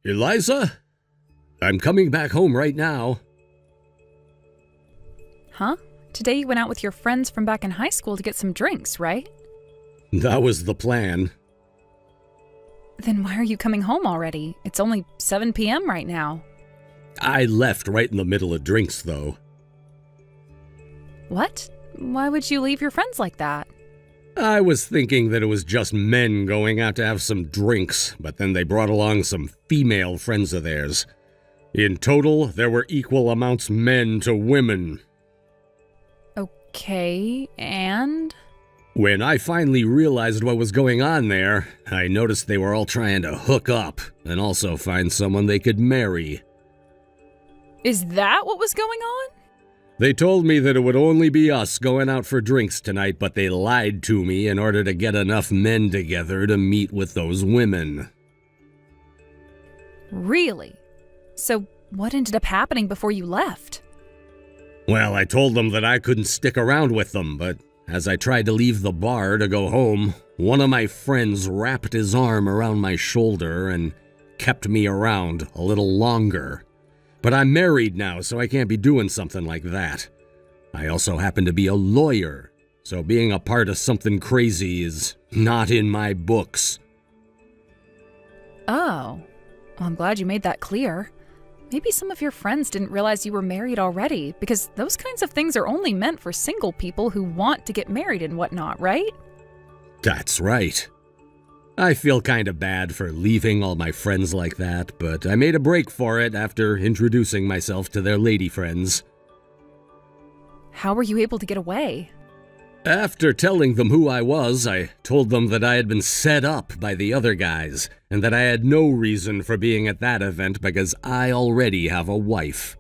Eliza? I'm coming back home right now. Huh? Today you went out with your friends from back in high school to get some drinks, right? That was the plan. Then why are you coming home already? It's only 7 p.m. right now. I left right in the middle of drinks, though. What? Why would you leave your friends like that? I was thinking that it was just men going out to have some drinks, but then they brought along some female friends of theirs. In total, there were equal amounts men to women. Okay, and? When I finally realized what was going on there, I noticed they were all trying to hook up and also find someone they could marry. Is that what was going on? They told me that it would only be us going out for drinks tonight, but they lied to me in order to get enough men together to meet with those women. Really? So what ended up happening before you left? Well, I told them that I couldn't stick around with them, but as I tried to leave the bar to go home, one of my friends wrapped his arm around my shoulder and kept me around a little longer. But I'm married now, so I can't be doing something like that. I also happen to be a lawyer, so being a part of something crazy is not in my books. Oh, well, I'm glad you made that clear. Maybe some of your friends didn't realize you were married already, because those kinds of things are only meant for single people who want to get married and whatnot, right? That's right. I feel kind of bad for leaving all my friends like that, but I made a break for it after introducing myself to their lady friends. How were you able to get away? After telling them who I was, I told them that I had been set up by the other guys, and that I had no reason for being at that event because I already have a wife.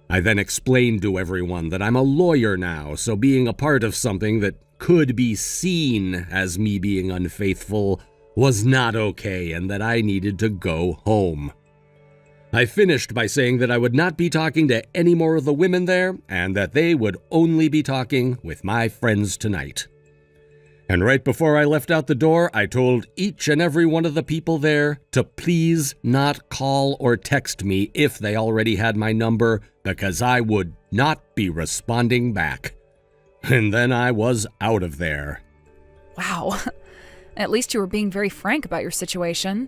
I then explained to everyone that I'm a lawyer now, so being a part of something that could be seen as me being unfaithful was not okay and that I needed to go home. I finished by saying that I would not be talking to any more of the women there and that they would only be talking with my friends tonight. And right before I left out the door, I told each and every one of the people there to please not call or text me if they already had my number because I would not be responding back. And then I was out of there. Wow. At least you were being very frank about your situation.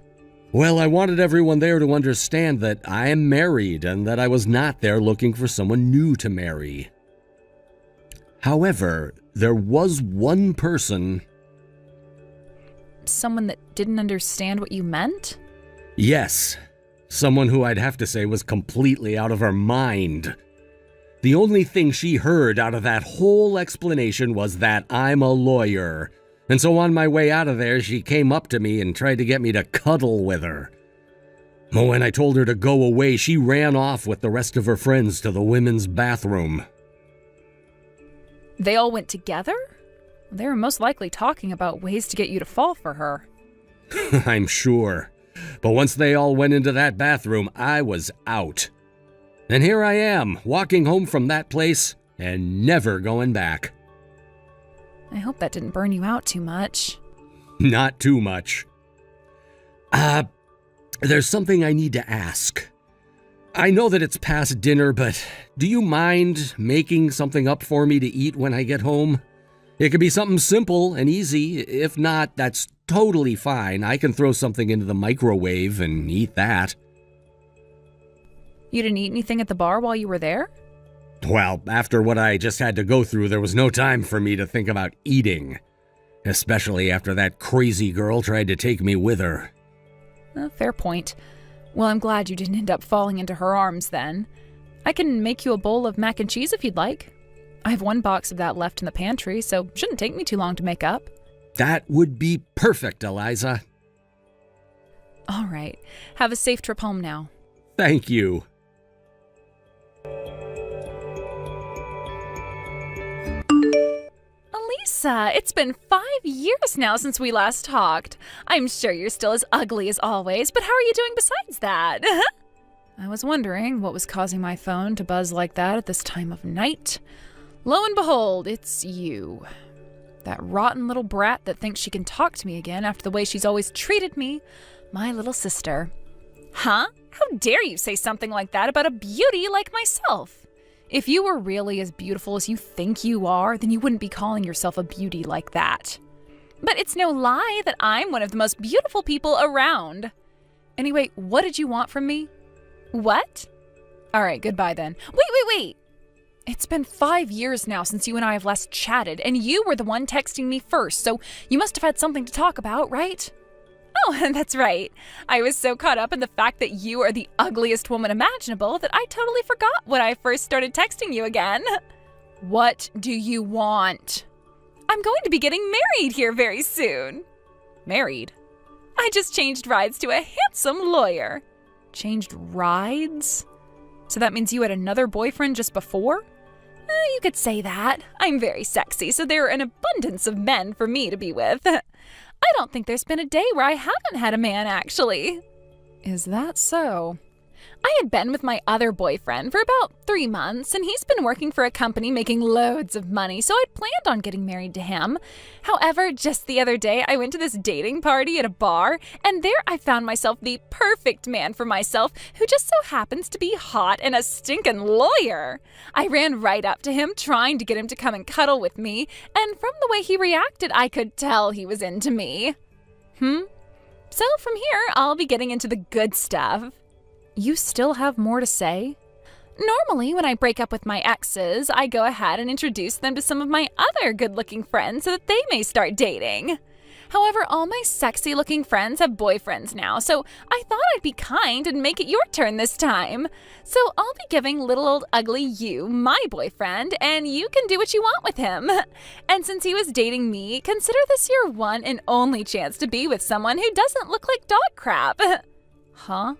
Well, I wanted everyone there to understand that I am married and that I was not there looking for someone new to marry. However, there was one person... Someone that didn't understand what you meant? Yes, someone who I'd have to say was completely out of her mind. The only thing she heard out of that whole explanation was that I'm a lawyer. And so on my way out of there, she came up to me and tried to get me to cuddle with her. But when I told her to go away, she ran off with the rest of her friends to the women's bathroom. They all went together? They were most likely talking about ways to get you to fall for her. I'm sure. But once they all went into that bathroom, I was out. And here I am, walking home from that place and never going back. I hope that didn't burn you out too much. Not too much. There's something I need to ask. I know that it's past dinner, but do you mind making something up for me to eat when I get home? It could be something simple and easy. If not, that's totally fine. I can throw something into the microwave and eat that. You didn't eat anything at the bar while you were there? Well, after what I just had to go through, there was no time for me to think about eating. Especially after that crazy girl tried to take me with her. Fair point. Well, I'm glad you didn't end up falling into her arms then. I can make you a bowl of mac and cheese if you'd like. I have one box of that left in the pantry, so shouldn't take me too long to make up. That would be perfect, Eliza. All right. Have a safe trip home now. Thank you. Lisa, it's been 5 years now since we last talked. I'm sure you're still as ugly as always, but how are you doing besides that? I was wondering what was causing my phone to buzz like that at this time of night. Lo and behold, it's you. That rotten little brat that thinks she can talk to me again after the way she's always treated me, my little sister. Huh? How dare you say something like that about a beauty like myself? If you were really as beautiful as you think you are, then you wouldn't be calling yourself a beauty like that. But it's no lie that I'm one of the most beautiful people around. Anyway, what did you want from me? What? All right, goodbye then. Wait. It's been 5 years now since you and I have last chatted, and you were the one texting me first, so you must have had something to talk about, right? Oh, that's right. I was so caught up in the fact that you are the ugliest woman imaginable that I totally forgot when I first started texting you again. What do you want? I'm going to be getting married here very soon. Married? I just changed rides to a handsome lawyer. Changed rides? So that means you had another boyfriend just before? You could say that. I'm very sexy, so there are an abundance of men for me to be with. I don't think there's been a day where I haven't had a man, actually. Is that so? I had been with my other boyfriend for about 3 months, and he's been working for a company making loads of money, so I'd planned on getting married to him. However, just the other day, I went to this dating party at a bar, and there I found myself the perfect man for myself, who just so happens to be hot and a stinking lawyer. I ran right up to him, trying to get him to come and cuddle with me, and from the way he reacted, I could tell he was into me. So from here, I'll be getting into the good stuff. You still have more to say? Normally, when I break up with my exes, I go ahead and introduce them to some of my other good-looking friends so that they may start dating. However, all my sexy-looking friends have boyfriends now, so I thought I'd be kind and make it your turn this time. So I'll be giving little old ugly you my boyfriend, and you can do what you want with him. And since he was dating me, consider this your one and only chance to be with someone who doesn't look like dog crap. Huh?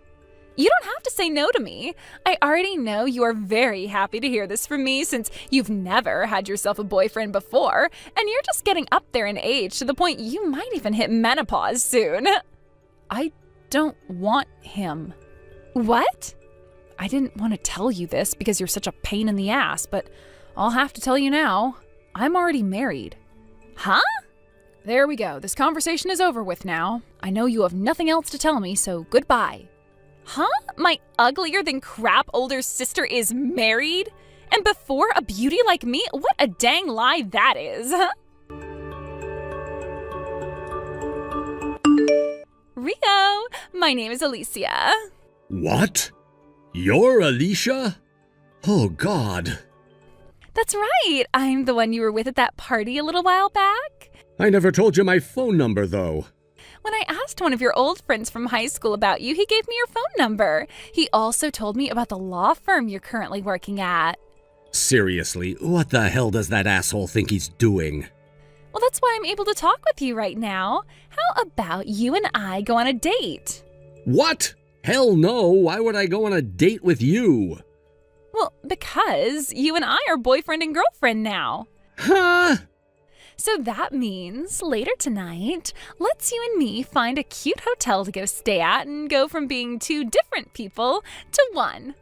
You don't have to say no to me. I already know you are very happy to hear this from me since you've never had yourself a boyfriend before, and you're just getting up there in age to the point you might even hit menopause soon. I don't want him. What? I didn't want to tell you this because you're such a pain in the ass, but I'll have to tell you now. I'm already married. Huh? There we go. This conversation is over with now. I know you have nothing else to tell me, so goodbye. Huh? My uglier than crap older sister is married? And before a beauty like me? What a dang lie that is. Rio, my name is Alicia. What? You're Alicia? Oh, God. That's right. I'm the one you were with at that party a little while back. I never told you my phone number, though. When I asked one of your old friends from high school about you, he gave me your phone number. He also told me about the law firm you're currently working at. Seriously, what the hell does that asshole think he's doing? Well, that's why I'm able to talk with you right now. How about you and I go on a date? What? Hell no, why would I go on a date with you? Well, because you and I are boyfriend and girlfriend now. Huh? So that means later tonight, let's you and me find a cute hotel to go stay at and go from being 2 different people to 1.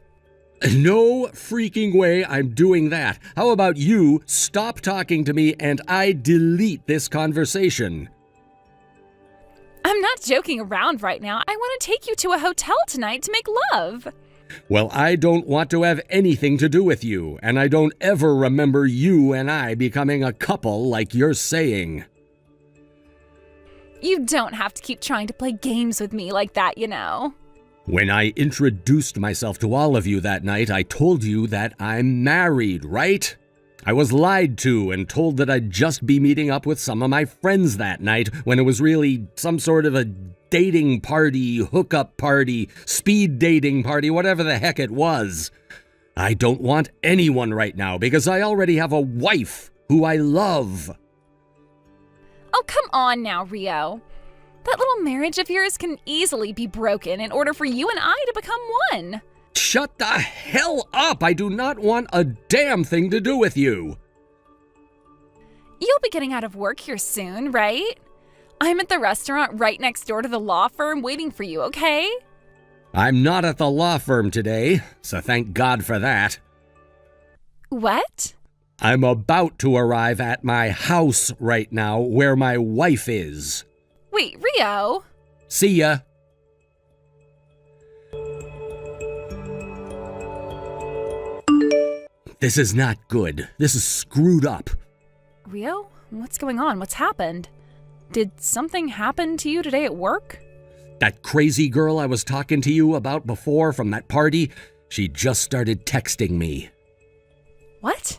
No freaking way I'm doing that. How about you stop talking to me and I delete this conversation? I'm not joking around right now. I want to take you to a hotel tonight to make love. Well, I don't want to have anything to do with you, and I don't ever remember you and I becoming a couple like you're saying. You don't have to keep trying to play games with me like that, you know. When I introduced myself to all of you that night, I told you that I'm married, right? I was lied to and told that I'd just be meeting up with some of my friends that night when it was really some sort of a dating party, hookup party, speed dating party, whatever the heck it was. I don't want anyone right now because I already have a wife who I love. Oh, come on now, Rio. That little marriage of yours can easily be broken in order for you and I to become one. Shut the hell up! I do not want a damn thing to do with you. You'll be getting out of work here soon, right? I'm at the restaurant right next door to the law firm waiting for you, okay? I'm not at the law firm today, so thank God for that. What? I'm about to arrive at my house right now where my wife is. Wait, Rio? See ya. This is not good. This is screwed up. Rio? What's going on? What's happened? Did something happen to you today at work? That crazy girl I was talking to you about before from that party, she just started texting me. What?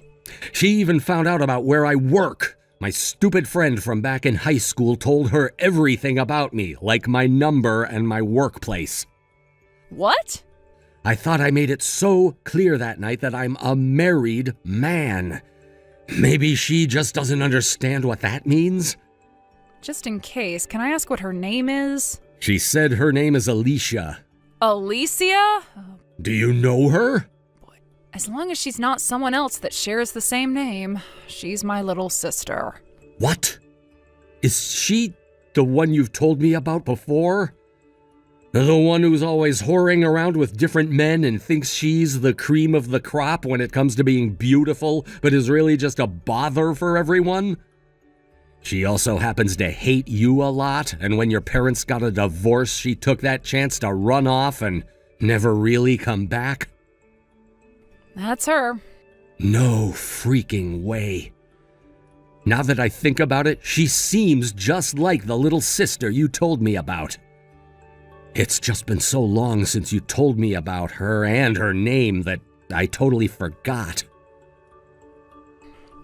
She even found out about where I work. My stupid friend from back in high school told her everything about me, like my number and my workplace. What? I thought I made it so clear that night that I'm a married man. Maybe she just doesn't understand what that means? Just in case, can I ask what her name is? She said her name is Alicia. Alicia? Do you know her? As long as she's not someone else that shares the same name, she's my little sister. What? Is she the one you've told me about before? The one who's always whoring around with different men and thinks she's the cream of the crop when it comes to being beautiful, but is really just a bother for everyone? She also happens to hate you a lot, and when your parents got a divorce, she took that chance to run off and never really come back? That's her. No freaking way. Now that I think about it, she seems just like the little sister you told me about. It's just been so long since you told me about her and her name that I totally forgot.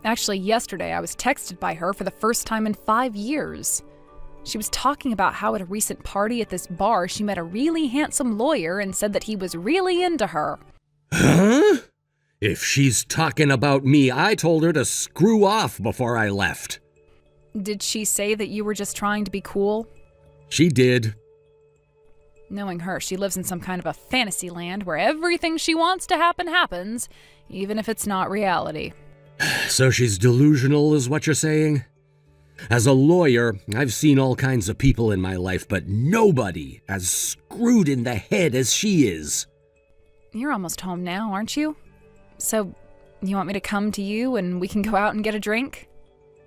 Actually, yesterday I was texted by her for the first time in 5 years. She was talking about how at a recent party at this bar she met a really handsome lawyer and said that he was really into her. Huh? If she's talking about me, I told her to screw off before I left. Did she say that you were just trying to be cool? She did. Knowing her, she lives in some kind of a fantasy land where everything she wants to happen happens, even if it's not reality. So she's delusional, is what you're saying? As a lawyer, I've seen all kinds of people in my life, but nobody as screwed in the head as she is. You're almost home now, aren't you? So, you want me to come to you and we can go out and get a drink?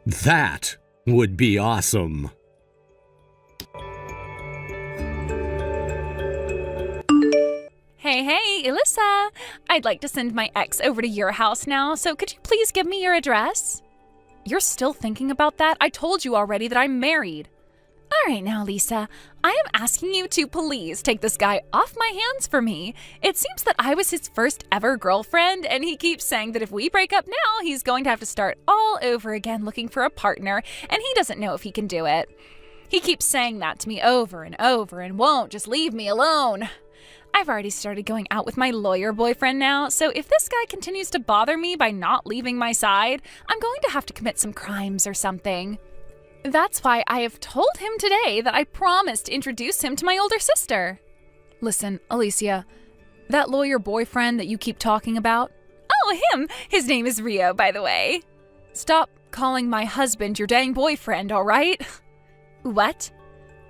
That would be awesome. Hey, Alyssa! I'd like to send my ex over to your house now, so could you please give me your address? You're still thinking about that? I told you already that I'm married. All right now, Lisa. I am asking you to please take this guy off my hands for me. It seems that I was his first ever girlfriend, and he keeps saying that if we break up now, he's going to have to start all over again looking for a partner, and he doesn't know if he can do it. He keeps saying that to me over and over and won't just leave me alone. I've already started going out with my lawyer boyfriend now, so if this guy continues to bother me by not leaving my side, I'm going to have to commit some crimes or something. That's why I have told him today that I promised to introduce him to my older sister. Listen, Alicia, that lawyer boyfriend that you keep talking about? Oh, him! His name is Rio, by the way. Stop calling my husband your dang boyfriend, all right? What?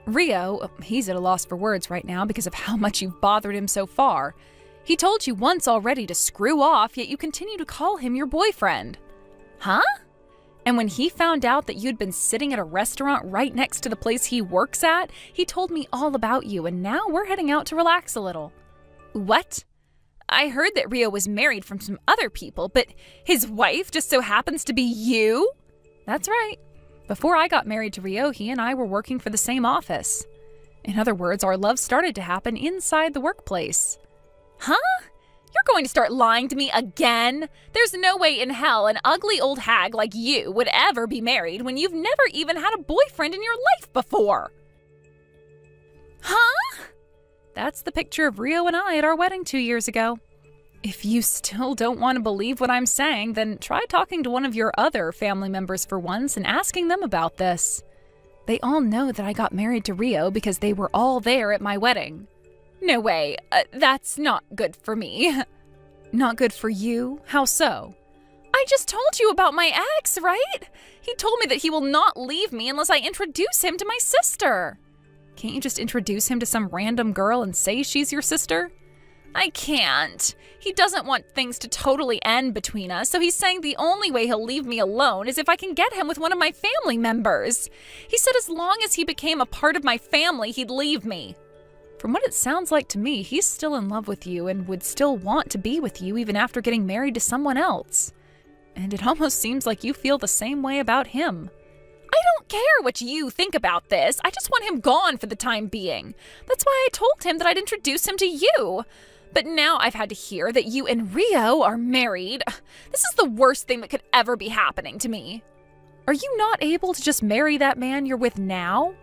Rio, he's at a loss for words right now because of how much you've bothered him so far. He told you once already to screw off, yet you continue to call him your boyfriend. Huh? And when he found out that you'd been sitting at a restaurant right next to the place he works at, he told me all about you, and now we're heading out to relax a little. What? I heard that Rio was married from some other people, but his wife just so happens to be you? That's right. Before I got married to Rio, he and I were working for the same office. In other words, our love started to happen inside the workplace. Huh? You're going to start lying to me again? There's no way in hell an ugly old hag like you would ever be married when you've never even had a boyfriend in your life before. Huh? That's the picture of Rio and I at our wedding 2 years ago. If you still don't want to believe what I'm saying, then try talking to one of your other family members for once and asking them about this. They all know that I got married to Rio because they were all there at my wedding. No way. That's not good for me. Not good for you? How so? I just told you about my ex, right? He told me that he will not leave me unless I introduce him to my sister. Can't you just introduce him to some random girl and say she's your sister? I can't. He doesn't want things to totally end between us, so he's saying the only way he'll leave me alone is if I can get him with one of my family members. He said as long as he became a part of my family, he'd leave me. From what it sounds like to me, he's still in love with you and would still want to be with you even after getting married to someone else. And it almost seems like you feel the same way about him. I don't care what you think about this. I just want him gone for the time being. That's why I told him that I'd introduce him to you. But now I've had to hear that you and Rio are married. This is the worst thing that could ever be happening to me. Are you not able to just marry that man you're with now?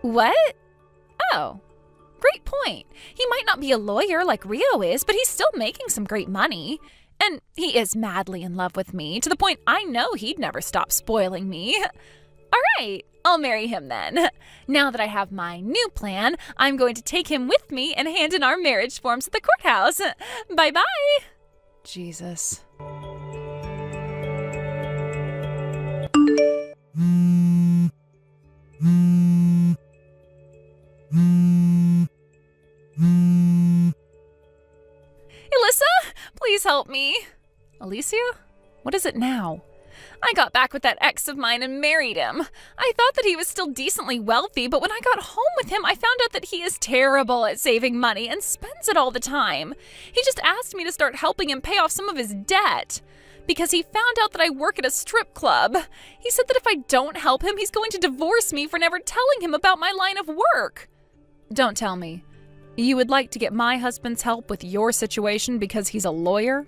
What? Oh, great point. He might not be a lawyer like Rio is, but he's still making some great money. And he is madly in love with me, to the point I know he'd never stop spoiling me. All right, I'll marry him then. Now that I have my new plan, I'm going to take him with me and hand in our marriage forms at the courthouse. Bye-bye. Jesus. Alyssa, please help me. Alicia? What is it now? I got back with that ex of mine and married him. I thought that he was still decently wealthy, but when I got home with him, I found out that he is terrible at saving money and spends it all the time. He just asked me to start helping him pay off some of his debt because he found out that I work at a strip club. He said that if I don't help him, he's going to divorce me for never telling him about my line of work. Don't tell me. You would like to get my husband's help with your situation because he's a lawyer?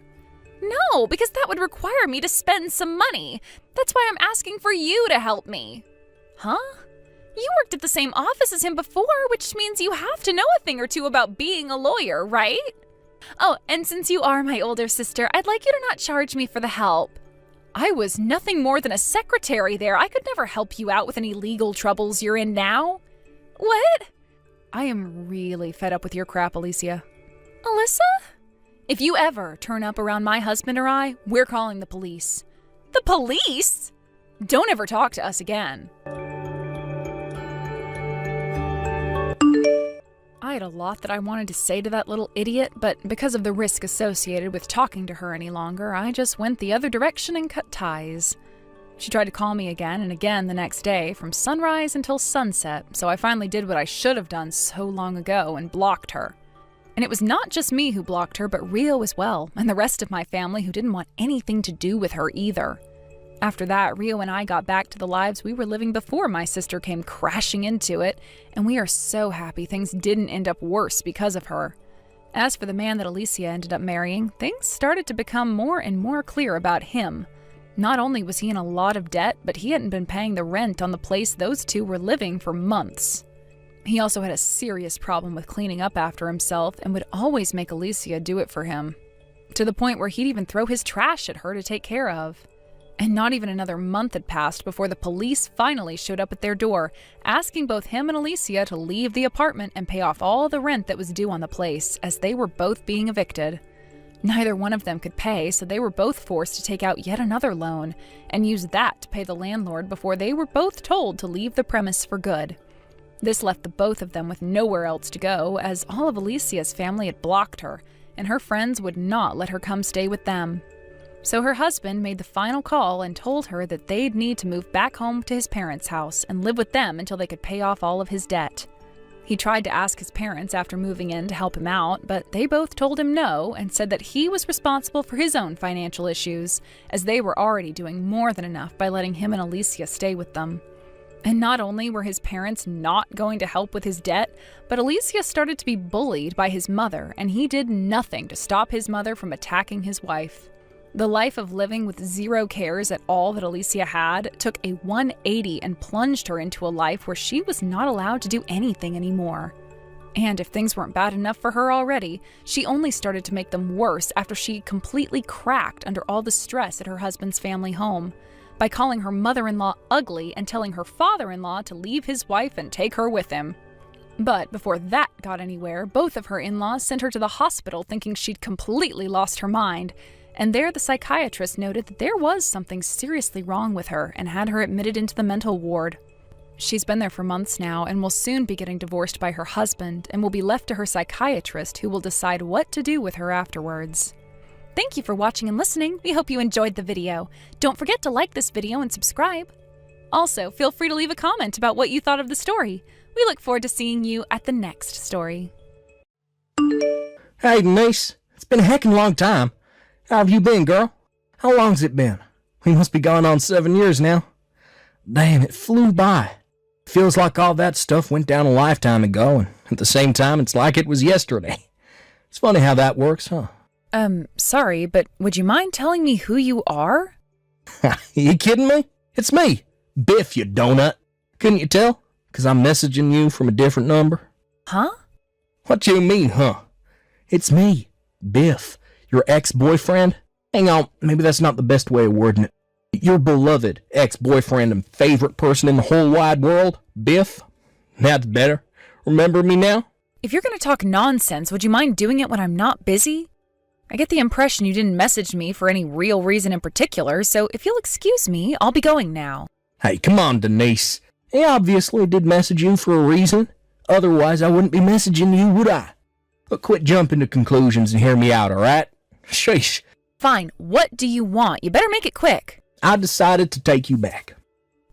No, because that would require me to spend some money. That's why I'm asking for you to help me. Huh? You worked at the same office as him before, which means you have to know a thing or two about being a lawyer, right? Oh, and since you are my older sister, I'd like you to not charge me for the help. I was nothing more than a secretary there. I could never help you out with any legal troubles you're in now. What? I am really fed up with your crap, Alicia. Alyssa? If you ever turn up around my husband or I, we're calling the police. The police? Don't ever talk to us again. I had a lot that I wanted to say to that little idiot, but because of the risk associated with talking to her any longer, I just went the other direction and cut ties. She tried to call me again and again the next day, from sunrise until sunset, so I finally did what I should have done so long ago and blocked her. And it was not just me who blocked her, but Rio as well, and the rest of my family who didn't want anything to do with her either. After that, Rio and I got back to the lives we were living before my sister came crashing into it, and we are so happy things didn't end up worse because of her. As for the man that Alicia ended up marrying, things started to become more and more clear about him. Not only was he in a lot of debt, but he hadn't been paying the rent on the place those two were living for months. He also had a serious problem with cleaning up after himself and would always make Alicia do it for him, to the point where he'd even throw his trash at her to take care of. And not even another month had passed before the police finally showed up at their door, asking both him and Alicia to leave the apartment and pay off all the rent that was due on the place, as they were both being evicted. Neither one of them could pay, so they were both forced to take out yet another loan and use that to pay the landlord before they were both told to leave the premise for good. This left the both of them with nowhere else to go, as all of Alicia's family had blocked her, and her friends would not let her come stay with them. So her husband made the final call and told her that they'd need to move back home to his parents' house and live with them until they could pay off all of his debt. He tried to ask his parents after moving in to help him out, but they both told him no and said that he was responsible for his own financial issues, as they were already doing more than enough by letting him and Alicia stay with them. And not only were his parents not going to help with his debt, but Alicia started to be bullied by his mother, and he did nothing to stop his mother from attacking his wife. The life of living with zero cares at all that Alicia had took a 180 and plunged her into a life where she was not allowed to do anything anymore. And if things weren't bad enough for her already, she only started to make them worse after she completely cracked under all the stress at her husband's family home, by calling her mother-in-law ugly and telling her father-in-law to leave his wife and take her with him. But before that got anywhere, both of her in-laws sent her to the hospital thinking she'd completely lost her mind, and there the psychiatrist noted that there was something seriously wrong with her and had her admitted into the mental ward. She's been there for months now and will soon be getting divorced by her husband and will be left to her psychiatrist, who will decide what to do with her afterwards. Thank you for watching and listening. We hope you enjoyed the video. Don't forget to like this video and subscribe. Also, feel free to leave a comment about what you thought of the story. We look forward to seeing you at the next story. Hey, Denise. It's been a heckin' long time. How have you been, girl? How long's it been? We must be going on 7 years now. Damn, it flew by. Feels like all that stuff went down a lifetime ago, and at the same time, it's like it was yesterday. It's funny how that works, huh? Sorry, but would you mind telling me who you are? You kidding me? It's me, Biff, you donut. Couldn't you tell? 'Cause I'm messaging you from a different number. Huh? What you mean, huh? It's me, Biff, your ex-boyfriend. Hang on, maybe that's not the best way of wording it. Your beloved ex-boyfriend and favorite person in the whole wide world, Biff. That's better. Remember me now? If you're going to talk nonsense, would you mind doing it when I'm not busy? I get the impression you didn't message me for any real reason in particular, so if you'll excuse me, I'll be going now. Hey, come on, Denise. I obviously did message you for a reason. Otherwise, I wouldn't be messaging you, would I? But quit jumping to conclusions and hear me out, all right? Sheesh. Fine, what do you want? You better make it quick. I decided to take you back.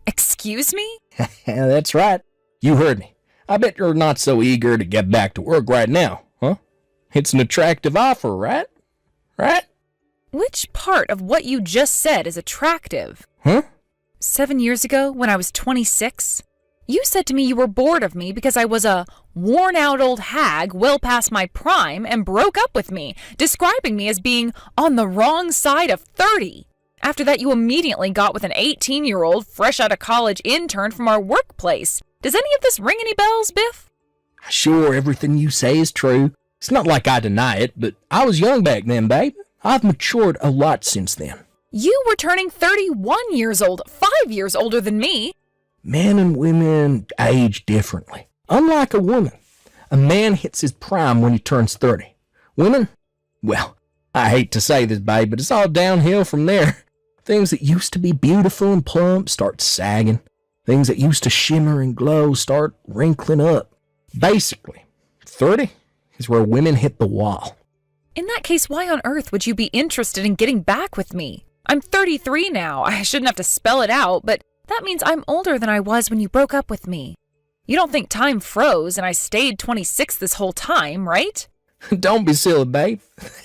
Excuse me? That's right. You heard me. I bet you're not so eager to get back to work right now, huh? It's an attractive offer, right? Right? Which part of what you just said is attractive? Huh? 7 years ago, when I was 26, you said to me you were bored of me because I was a worn-out old hag well past my prime and broke up with me, describing me as being on the wrong side of 30. After that, you immediately got with an 18-year-old fresh out of college intern from our workplace. Does any of this ring any bells, Biff? Sure, everything you say is true. It's not like I deny it, but I was young back then, babe. I've matured a lot since then. You were turning 31 years old, 5 years older than me. Men and women age differently. Unlike a woman, a man hits his prime when he turns 30. Women? Well, I hate to say this, babe, but it's all downhill from there. Things that used to be beautiful and plump start sagging. Things that used to shimmer and glow start wrinkling up. Basically, 30 is where women hit the wall. In that case, why on earth would you be interested in getting back with me? I'm 33 now. I shouldn't have to spell it out, but that means I'm older than I was when you broke up with me. You don't think time froze and I stayed 26 this whole time, right? Don't be silly, babe.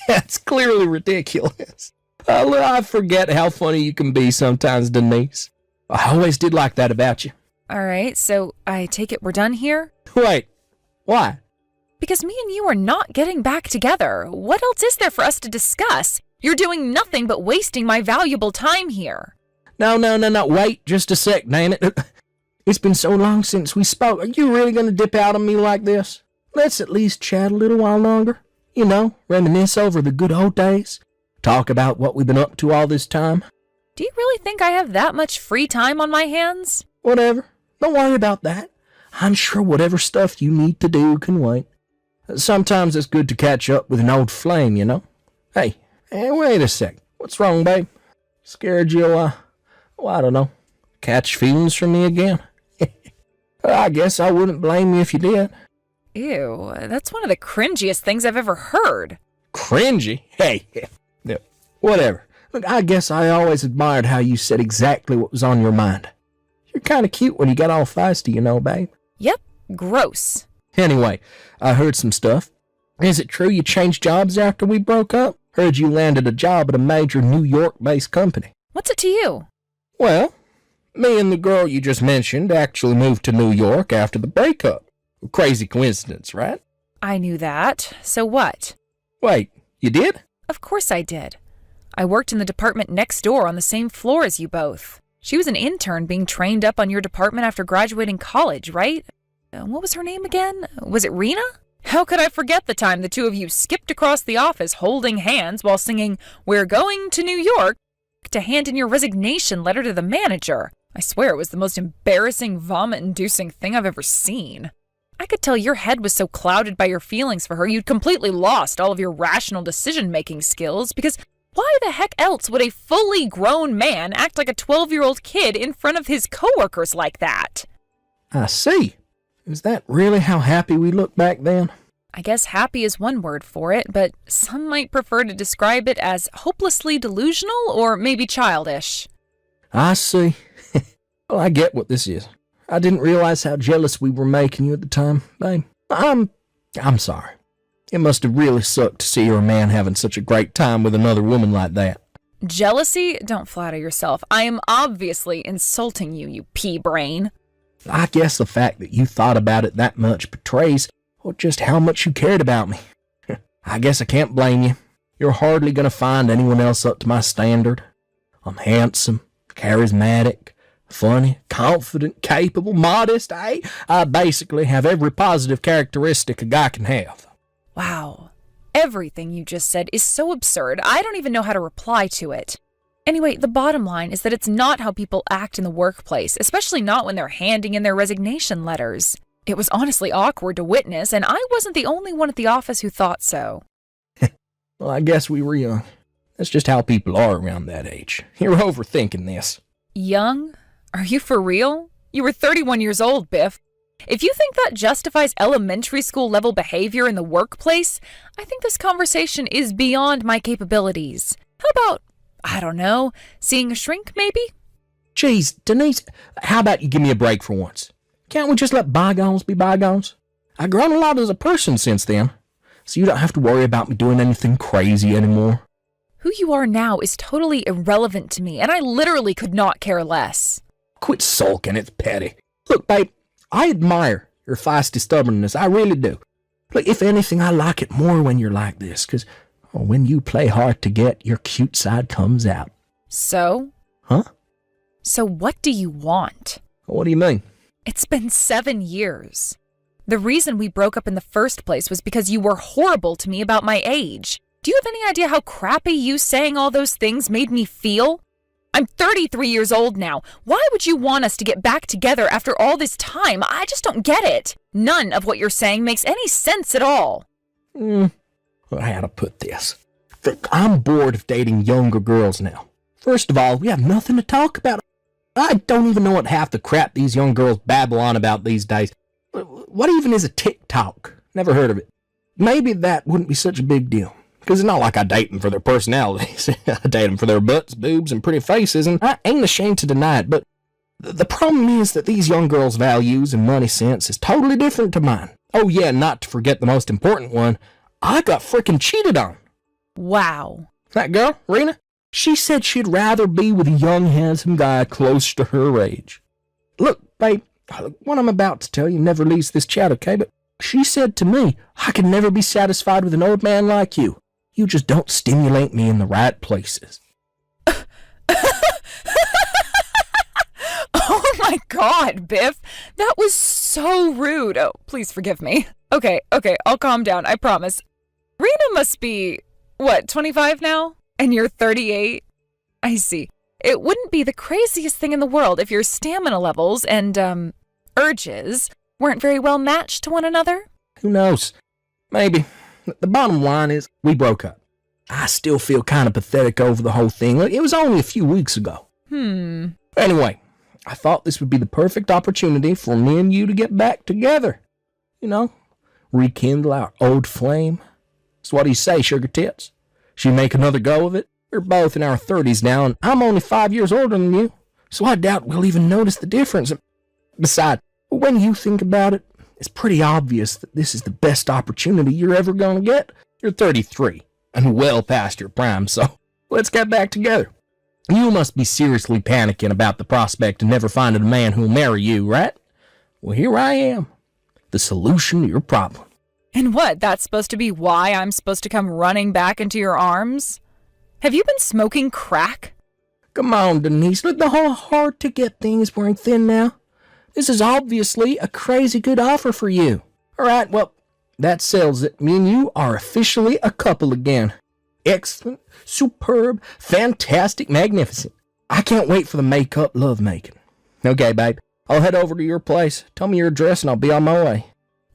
That's clearly ridiculous. I forget how funny you can be sometimes, Denise. I always did like that about you. All right, so I take it we're done here? Wait, why? Because me and you are not getting back together. What else is there for us to discuss? You're doing nothing but wasting my valuable time here. No, wait just a sec, damn it. It's been so long since we spoke. Are you really going to dip out on me like this? Let's at least chat a little while longer. You know, reminisce over the good old days. Talk about what we've been up to all this time. Do you really think I have that much free time on my hands? Whatever. Don't worry about that. I'm sure whatever stuff you need to do can wait. Sometimes it's good to catch up with an old flame, you know? Hey, wait a sec. What's wrong, babe? Scared you'll, I don't know, catch feelings from me again? I guess I wouldn't blame you if you did. Ew, that's one of the cringiest things I've ever heard. Cringy? Hey, no, whatever. Look, I guess I always admired how you said exactly what was on your mind. You're kind of cute when you get all feisty, you know, babe. Yep, gross. Anyway, I heard some stuff. Is it true you changed jobs after we broke up? Heard you landed a job at a major New York-based company. What's it to you? Well, me and the girl you just mentioned actually moved to New York after the breakup. Crazy coincidence, right? I knew that. So what? Wait, you did? Of course I did. I worked in the department next door on the same floor as you both. She was an intern being trained up on your department after graduating college, right? What was her name again? Was it Rena? How could I forget the time the two of you skipped across the office holding hands while singing, "We're going to New York," to hand in your resignation letter to the manager? I swear it was the most embarrassing, vomit-inducing thing I've ever seen. I could tell your head was so clouded by your feelings for her you'd completely lost all of your rational decision-making skills, because why the heck else would a fully grown man act like a 12-year-old kid in front of his coworkers like that? I see. Is that really how happy we look back then? I guess happy is one word for it, but some might prefer to describe it as hopelessly delusional or maybe childish. I see. Well, I get what this is. I didn't realize how jealous we were making you at the time, babe. I'm sorry. It must have really sucked to see your man having such a great time with another woman like that. Jealousy? Don't flatter yourself. I am obviously insulting you, you pea-brain. I guess the fact that you thought about it that much betrays just how much you cared about me. I guess I can't blame you. You're hardly going to find anyone else up to my standard. I'm handsome, charismatic, funny, confident, capable, modest. I basically have every positive characteristic a guy can have. Wow. Everything you just said is so absurd, I don't even know how to reply to it. Anyway, the bottom line is that it's not how people act in the workplace, especially not when they're handing in their resignation letters. It was honestly awkward to witness, and I wasn't the only one at the office who thought so. Well, I guess we were young. That's just how people are around that age. You're overthinking this. Young? Are you for real? You were 31 years old, Biff. If you think that justifies elementary school level behavior in the workplace, I think this conversation is beyond my capabilities. How about, I don't know, seeing a shrink maybe? Geez, Denise, how about you give me a break for once? Can't we just let bygones be bygones? I've grown a lot as a person since then, so you don't have to worry about me doing anything crazy anymore. Who you are now is totally irrelevant to me, and I literally could not care less. Quit sulking, it's petty. Look, babe, I admire your feisty stubbornness, I really do. Look, if anything, I like it more when you're like this, because when you play hard to get, your cute side comes out. So? Huh? So what do you want? What do you mean? It's been 7 years. The reason we broke up in the first place was because you were horrible to me about my age. Do you have any idea how crappy you saying all those things made me feel? I'm 33 years old now. Why would you want us to get back together after all this time? I just don't get it. None of what you're saying makes any sense at all. How to put this? Look, I'm bored of dating younger girls now. First of all, we have nothing to talk about. I don't even know what half the crap these young girls babble on about these days. What even is a TikTok? Never heard of it. Maybe that wouldn't be such a big deal. Because it's not like I date them for their personalities. I date them for their butts, boobs, and pretty faces, and I ain't ashamed to deny it. But the problem is that these young girls' values and money sense is totally different to mine. Oh yeah, not to forget the most important one. I got frickin' cheated on. Wow. That girl, Rena, she said she'd rather be with a young, handsome guy close to her age. Look, babe, what I'm about to tell you never leaves this chat, okay? But she said to me, I can never be satisfied with an old man like you. You just don't stimulate me in the right places. Oh my God, Biff. That was so rude. Oh, please forgive me. Okay, I'll calm down, I promise. Rena must be, 25 now? And you're 38? I see. It wouldn't be the craziest thing in the world if your stamina levels and, urges weren't very well matched to one another. Who knows? Maybe. The bottom line is, we broke up. I still feel kind of pathetic over the whole thing. Look, it was only a few weeks ago. Anyway, I thought this would be the perfect opportunity for me and you to get back together. You know, rekindle our old flame. So what do you say, sugar tits? Should we make another go of it? We're both in our 30s now, and I'm only 5 years older than you, so I doubt we'll even notice the difference. Besides, when you think about it, it's pretty obvious that this is the best opportunity you're ever going to get. You're 33 and well past your prime, so let's get back together. You must be seriously panicking about the prospect of never finding a man who'll marry you, right? Well, here I am, the solution to your problem. And what, that's supposed to be why I'm supposed to come running back into your arms? Have you been smoking crack? Come on, Denise, look, the whole hard-to-get thing is wearing thin now. This is obviously a crazy good offer for you. All right, well, that settles it. Me and you are officially a couple again. Excellent, superb, fantastic, magnificent. I can't wait for the make-up lovemaking. Okay, babe, I'll head over to your place. Tell me your address and I'll be on my way.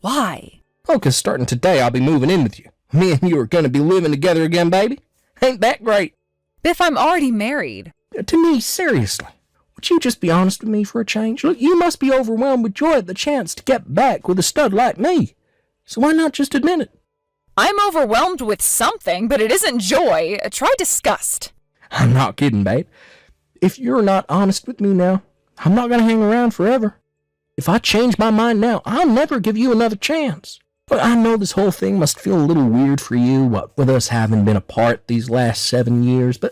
Why? Oh, 'cause starting today I'll be moving in with you. Me and you are going to be living together again, baby. Ain't that great? Biff, I'm already married. To me, seriously. Would you just be honest with me for a change? Look, you must be overwhelmed with joy at the chance to get back with a stud like me. So why not just admit it? I'm overwhelmed with something, but it isn't joy. Try disgust. I'm not kidding, babe. If you're not honest with me now, I'm not going to hang around forever. If I change my mind now, I'll never give you another chance. Look, I know this whole thing must feel a little weird for you, what with us having been apart these last 7 years, but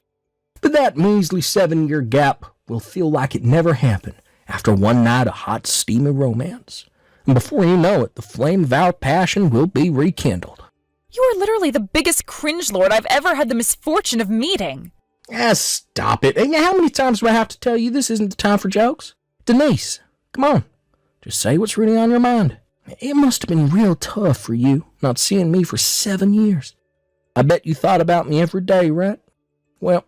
that measly 7-year gap will feel like it never happened after one night of hot, steamy romance. And before you know it, the flame of our passion will be rekindled. You are literally the biggest cringe lord I've ever had the misfortune of meeting. Stop it. And how many times do I have to tell you this isn't the time for jokes? Denise, come on. Just say what's really on your mind. It must have been real tough for you, not seeing me for 7 years. I bet you thought about me every day, right? Well,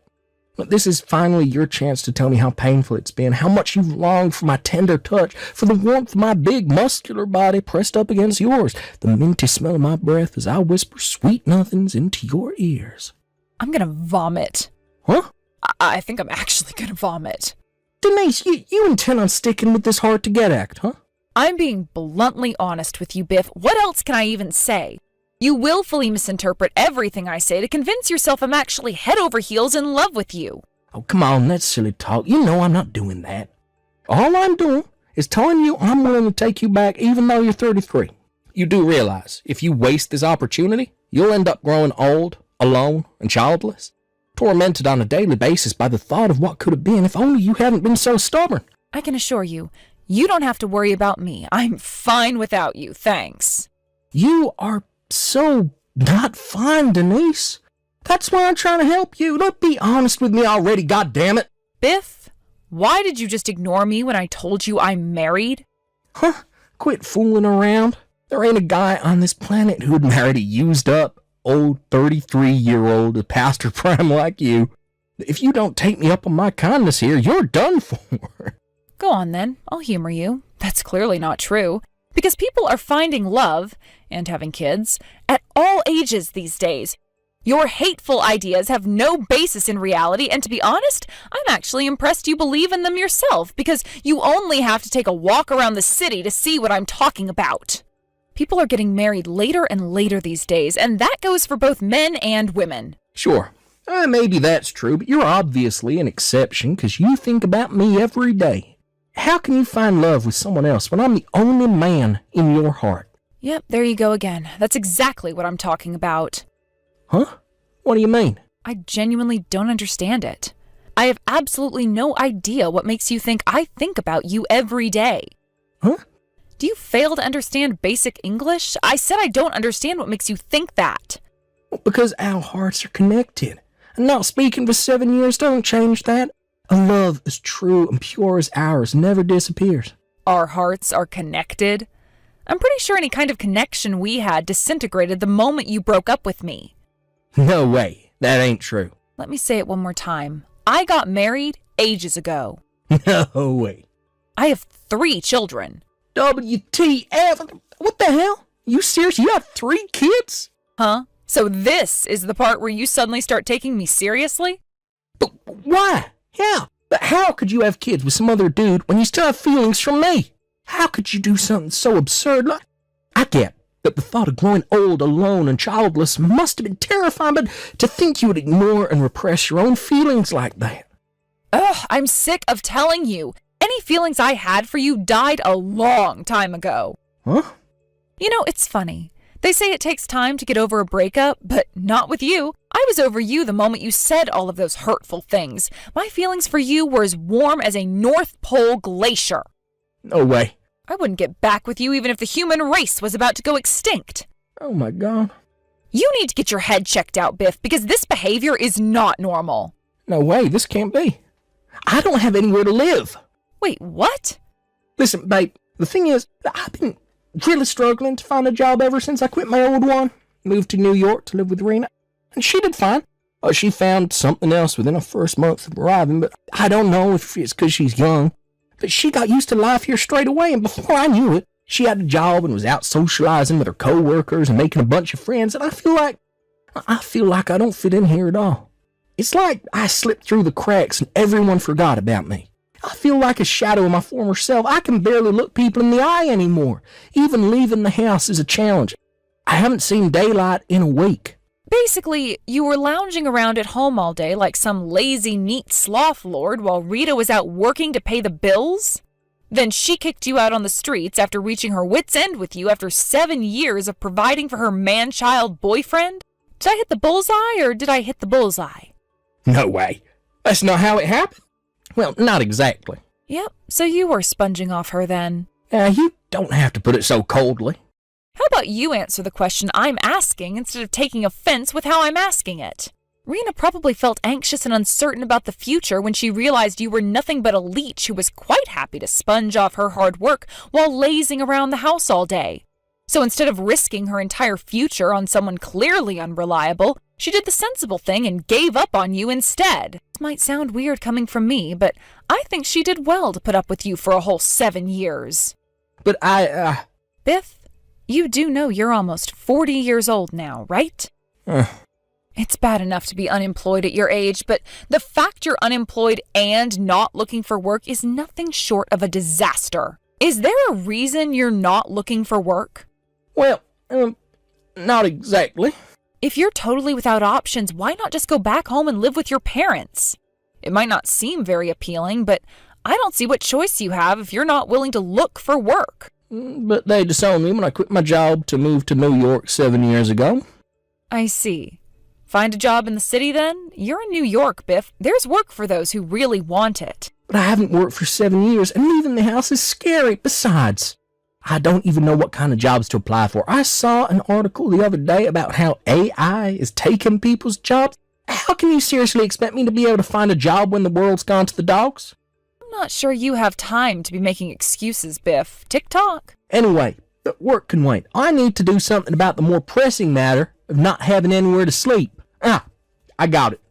this is finally your chance to tell me how painful it's been, how much you've longed for my tender touch, for the warmth of my big muscular body pressed up against yours, the minty smell of my breath as I whisper sweet nothings into your ears. I'm gonna vomit. Huh? I think I'm actually gonna vomit. Denise, you intend on sticking with this hard-to-get act, huh? I'm being bluntly honest with you, Biff. What else can I even say? You willfully misinterpret everything I say to convince yourself I'm actually head over heels in love with you. Oh, come on, that's silly talk. You know I'm not doing that. All I'm doing is telling you I'm willing to take you back even though you're 33. You do realize if you waste this opportunity, you'll end up growing old, alone, and childless, tormented on a daily basis by the thought of what could have been if only you hadn't been so stubborn. I can assure you, you don't have to worry about me. I'm fine without you, thanks. You are so not fine, Denise. That's why I'm trying to help you. Look, be honest with me already, goddammit. Biff, why did you just ignore me when I told you I'm married? Huh? Quit fooling around. There ain't a guy on this planet who'd marry a used-up, old 33-year-old past her prime like you. If you don't take me up on my kindness here, you're done for. Go on then, I'll humor you. That's clearly not true. Because people are finding love, and having kids, at all ages these days. Your hateful ideas have no basis in reality, and to be honest, I'm actually impressed you believe in them yourself, because you only have to take a walk around the city to see what I'm talking about. People are getting married later and later these days, and that goes for both men and women. Sure, maybe that's true, but you're obviously an exception, because you think about me every day. How can you find love with someone else when I'm the only man in your heart? Yep, there you go again. That's exactly what I'm talking about. Huh? What do you mean? I genuinely don't understand it. I have absolutely no idea what makes you think I think about you every day. Huh? Do you fail to understand basic English? I said I don't understand what makes you think that. Well, because our hearts are connected. And not speaking for 7 years don't change that. A love as true and pure as ours never disappears. Our hearts are connected? I'm pretty sure any kind of connection we had disintegrated the moment you broke up with me. No way. That ain't true. Let me say it one more time. I got married ages ago. No way. I have 3 children. WTF? What the hell? You serious? You have 3 kids? Huh? So this is the part where you suddenly start taking me seriously? But why? Yeah, but how could you have kids with some other dude when you still have feelings for me? How could you do something so absurd? Like, I get that the thought of growing old, alone, and childless must have been terrifying, but to think you would ignore and repress your own feelings like that. Ugh, I'm sick of telling you. Any feelings I had for you died a long time ago. Huh? You know, it's funny. They say it takes time to get over a breakup, but not with you. I was over you the moment you said all of those hurtful things. My feelings for you were as warm as a North Pole glacier. No way. I wouldn't get back with you even if the human race was about to go extinct. Oh my God. You need to get your head checked out, Biff, because this behavior is not normal. No way, this can't be. I don't have anywhere to live. Wait, what? Listen, babe, the thing is, I've been really struggling to find a job ever since I quit my old one. Moved to New York to live with Rena. And she did fine. She found something else within her first month of arriving, but I don't know if it's because she's young. But she got used to life here straight away, and before I knew it, she had a job and was out socializing with her co-workers and making a bunch of friends, and I feel like I don't fit in here at all. It's like I slipped through the cracks and everyone forgot about me. I feel like a shadow of my former self. I can barely look people in the eye anymore. Even leaving the house is a challenge. I haven't seen daylight in a week. Basically, you were lounging around at home all day like some lazy, neat sloth lord while Rita was out working to pay the bills? Then she kicked you out on the streets after reaching her wit's end with you after 7 years of providing for her man-child boyfriend? Did I hit the bullseye or did I hit the bullseye? No way. That's not how it happened. Well, not exactly. Yep, so you were sponging off her then. You don't have to put it so coldly. How about you answer the question I'm asking instead of taking offense with how I'm asking it? Rena probably felt anxious and uncertain about the future when she realized you were nothing but a leech who was quite happy to sponge off her hard work while lazing around the house all day. So instead of risking her entire future on someone clearly unreliable, she did the sensible thing and gave up on you instead. This might sound weird coming from me, but I think she did well to put up with you for a whole 7 years. But Biff, you do know you're almost 40 years old now, right? It's bad enough to be unemployed at your age, but the fact you're unemployed and not looking for work is nothing short of a disaster. Is there a reason you're not looking for work? Well, not exactly. If you're totally without options, why not just go back home and live with your parents? It might not seem very appealing, but I don't see what choice you have if you're not willing to look for work. But they disowned me when I quit my job to move to New York 7 years ago. I see. Find a job in the city then? You're in New York, Biff. There's work for those who really want it. But I haven't worked for 7 years, and leaving the house is scary. Besides, I don't even know what kind of jobs to apply for. I saw an article the other day about how AI is taking people's jobs. How can you seriously expect me to be able to find a job when the world's gone to the dogs? I'm not sure you have time to be making excuses, Biff. Tick-tock. Anyway, work can wait. I need to do something about the more pressing matter of not having anywhere to sleep. I got it.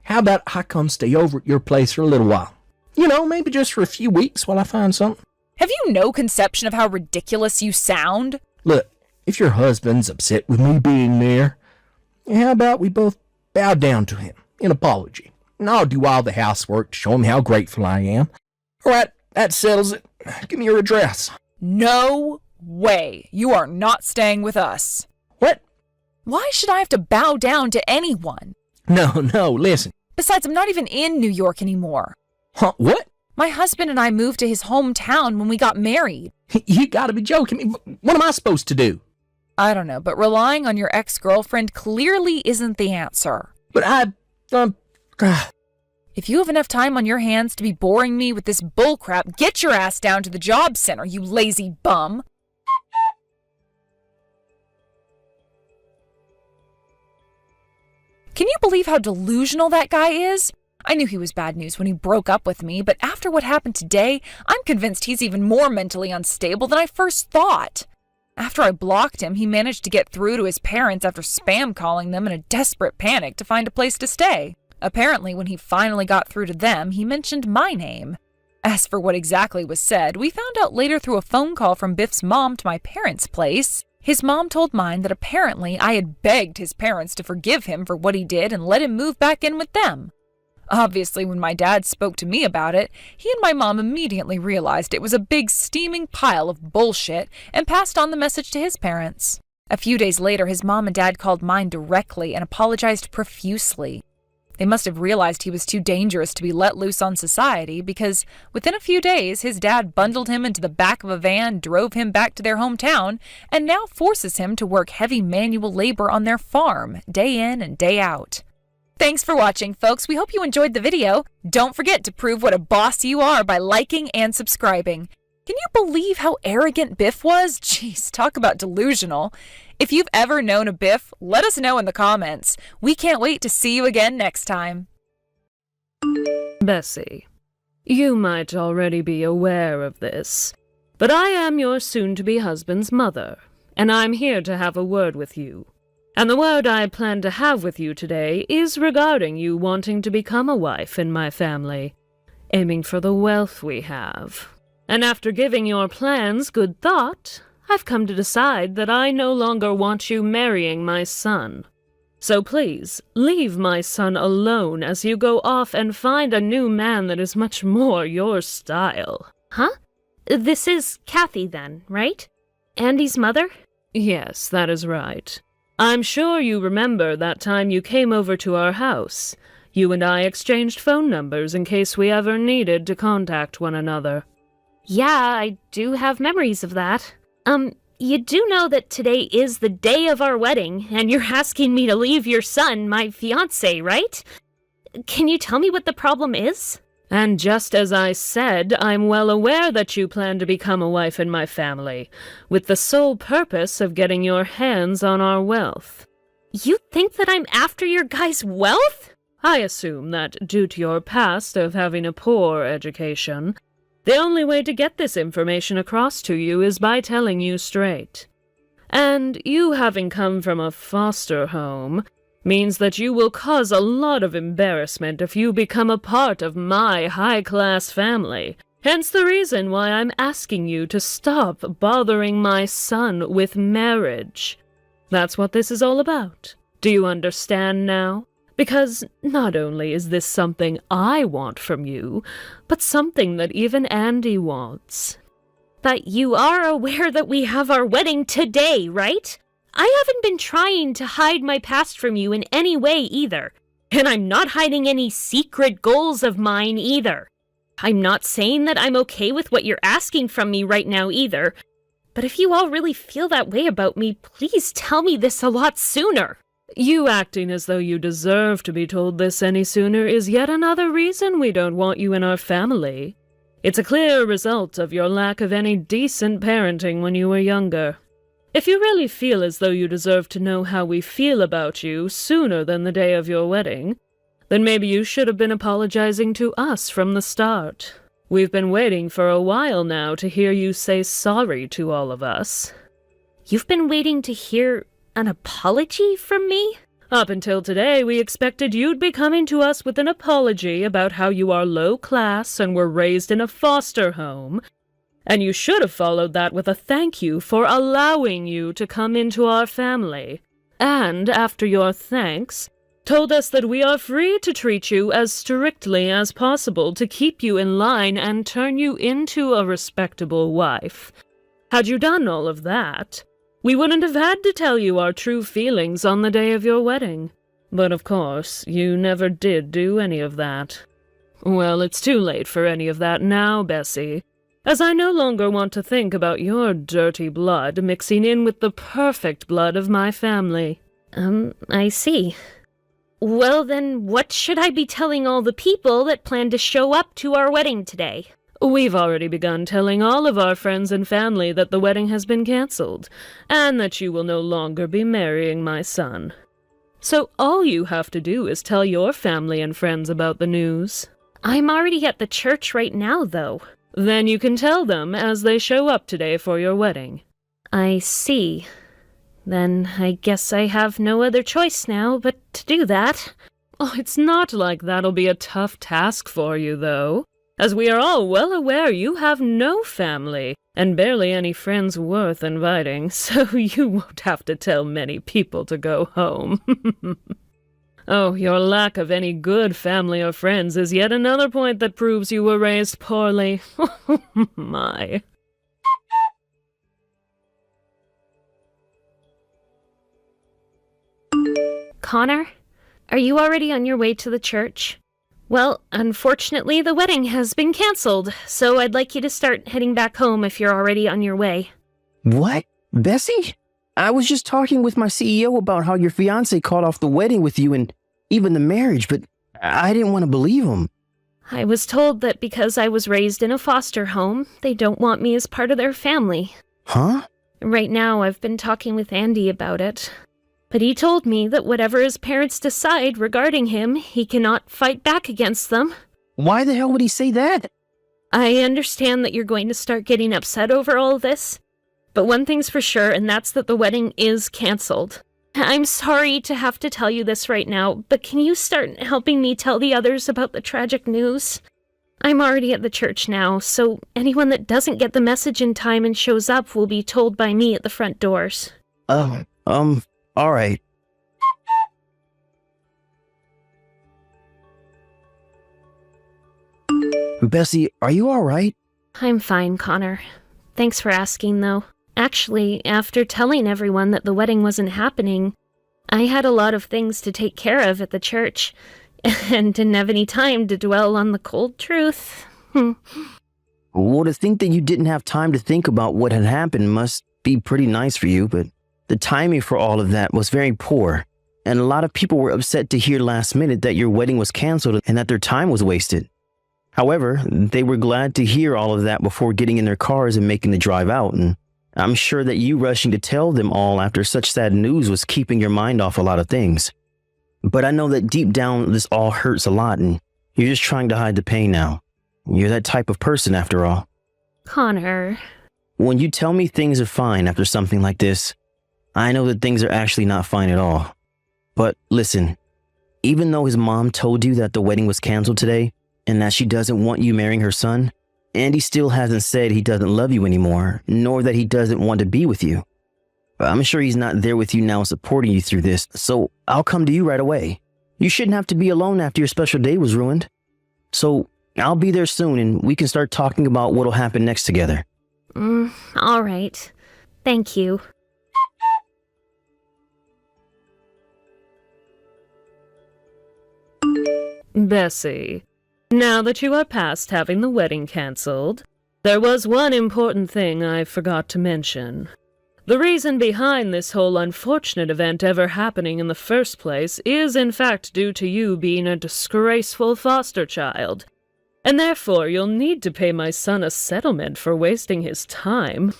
How about I come stay over at your place for a little while? You know, maybe just for a few weeks while I find something. Have you no conception of how ridiculous you sound? Look, if your husband's upset with me being there, how about we both bow down to him in apology? And I'll do all the housework to show him how grateful I am. All right, that settles it. Give me your address. No way. You are not staying with us. What? Why should I have to bow down to anyone? No, listen. Besides, I'm not even in New York anymore. Huh, what? My husband and I moved to his hometown when we got married. You gotta be joking me. What am I supposed to do? I don't know, but relying on your ex-girlfriend clearly isn't the answer. But If you have enough time on your hands to be boring me with this bullcrap, get your ass down to the job center, you lazy bum. Can you believe how delusional that guy is? I knew he was bad news when he broke up with me, but after what happened today, I'm convinced he's even more mentally unstable than I first thought. After I blocked him, he managed to get through to his parents after spam calling them in a desperate panic to find a place to stay. Apparently, when he finally got through to them, he mentioned my name. As for what exactly was said, we found out later through a phone call from Biff's mom to my parents' place. His mom told mine that apparently I had begged his parents to forgive him for what he did and let him move back in with them. Obviously, when my dad spoke to me about it, he and my mom immediately realized it was a big steaming pile of bullshit and passed on the message to his parents. A few days later, his mom and dad called mine directly and apologized profusely. They must have realized he was too dangerous to be let loose on society because within a few days, his dad bundled him into the back of a van, drove him back to their hometown, and now forces him to work heavy manual labor on their farm, day in and day out. Thanks for watching, folks. We hope you enjoyed the video. Don't forget to prove what a boss you are by liking and subscribing. Can you believe how arrogant Biff was? Jeez, talk about delusional. If you've ever known a Biff, let us know in the comments. We can't wait to see you again next time. Bessie, you might already be aware of this, but I am your soon-to-be husband's mother, and I'm here to have a word with you. And the word I plan to have with you today is regarding you wanting to become a wife in my family, aiming for the wealth we have. And after giving your plans good thought, I've come to decide that I no longer want you marrying my son. So please, leave my son alone as you go off and find a new man that is much more your style. Huh? This is Kathy then, right? Andy's mother? Yes, that is right. I'm sure you remember that time you came over to our house. You and I exchanged phone numbers in case we ever needed to contact one another. Yeah, I do have memories of that. You do know that today is the day of our wedding, and you're asking me to leave your son, my fiancé, right? Can you tell me what the problem is? And just as I said, I'm well aware that you plan to become a wife in my family, with the sole purpose of getting your hands on our wealth. You think that I'm after your guy's wealth? I assume that, due to your past of having a poor education, the only way to get this information across to you is by telling you straight. And you having come from a foster home means that you will cause a lot of embarrassment if you become a part of my high-class family. Hence the reason why I'm asking you to stop bothering my son with marriage. That's what this is all about. Do you understand now? Because not only is this something I want from you, but something that even Andy wants. But you are aware that we have our wedding today, right? I haven't been trying to hide my past from you in any way either. And I'm not hiding any secret goals of mine either. I'm not saying that I'm okay with what you're asking from me right now either. But if you all really feel that way about me, please tell me this a lot sooner. You acting as though you deserve to be told this any sooner is yet another reason we don't want you in our family. It's a clear result of your lack of any decent parenting when you were younger. If you really feel as though you deserve to know how we feel about you sooner than the day of your wedding, then maybe you should have been apologizing to us from the start. We've been waiting for a while now to hear you say sorry to all of us. You've been waiting to hear an apology from me? Up until today, we expected you'd be coming to us with an apology about how you are low class and were raised in a foster home, and you should have followed that with a thank you for allowing you to come into our family. And, after your thanks, told us that we are free to treat you as strictly as possible to keep you in line and turn you into a respectable wife. Had you done all of that, we wouldn't have had to tell you our true feelings on the day of your wedding. But of course, you never did do any of that. Well, it's too late for any of that now, Bessie, as I no longer want to think about your dirty blood mixing in with the perfect blood of my family. I see. Well then, what should I be telling all the people that plan to show up to our wedding today? We've already begun telling all of our friends and family that the wedding has been cancelled, and that you will no longer be marrying my son. So all you have to do is tell your family and friends about the news. I'm already at the church right now, though. Then you can tell them as they show up today for your wedding. I see. Then I guess I have no other choice now but to do that. Oh, it's not like that'll be a tough task for you, though, as we are all well aware you have no family and barely any friends worth inviting, so you won't have to tell many people to go home. Oh, your lack of any good family or friends is yet another point that proves you were raised poorly. My. Connor, are you already on your way to the church? Well, unfortunately, the wedding has been canceled, so I'd like you to start heading back home if you're already on your way. What? Bessie? I was just talking with my CEO about how your fiancé called off the wedding with you and even the marriage, but I didn't want to believe him. I was told that because I was raised in a foster home, they don't want me as part of their family. Huh? Right now, I've been talking with Andy about it. But he told me that whatever his parents decide regarding him, he cannot fight back against them. Why the hell would he say that? I understand that you're going to start getting upset over all this, but one thing's for sure, and that's that the wedding is canceled. I'm sorry to have to tell you this right now, but can you start helping me tell the others about the tragic news? I'm already at the church now, so anyone that doesn't get the message in time and shows up will be told by me at the front doors. All right. Bessie, are you all right? I'm fine, Connor. Thanks for asking, though. Actually, after telling everyone that the wedding wasn't happening, I had a lot of things to take care of at the church, and didn't have any time to dwell on the cold truth. Well, to think that you didn't have time to think about what had happened must be pretty nice for you, but the timing for all of that was very poor, and a lot of people were upset to hear last minute that your wedding was canceled and that their time was wasted. However, they were glad to hear all of that before getting in their cars and making the drive out, and I'm sure that you rushing to tell them all after such sad news was keeping your mind off a lot of things. But I know that deep down this all hurts a lot, and you're just trying to hide the pain now. You're that type of person after all. Connor. When you tell me things are fine after something like this, I know that things are actually not fine at all. But listen, even though his mom told you that the wedding was canceled today and that she doesn't want you marrying her son, Andy still hasn't said he doesn't love you anymore, nor that he doesn't want to be with you. I'm sure he's not there with you now supporting you through this, so I'll come to you right away. You shouldn't have to be alone after your special day was ruined. So I'll be there soon and we can start talking about what'll happen next together. All right. Thank you. Bessie, now that you are past having the wedding cancelled, there was one important thing I forgot to mention. The reason behind this whole unfortunate event ever happening in the first place is in fact due to you being a disgraceful foster child, and therefore you'll need to pay my son a settlement for wasting his time.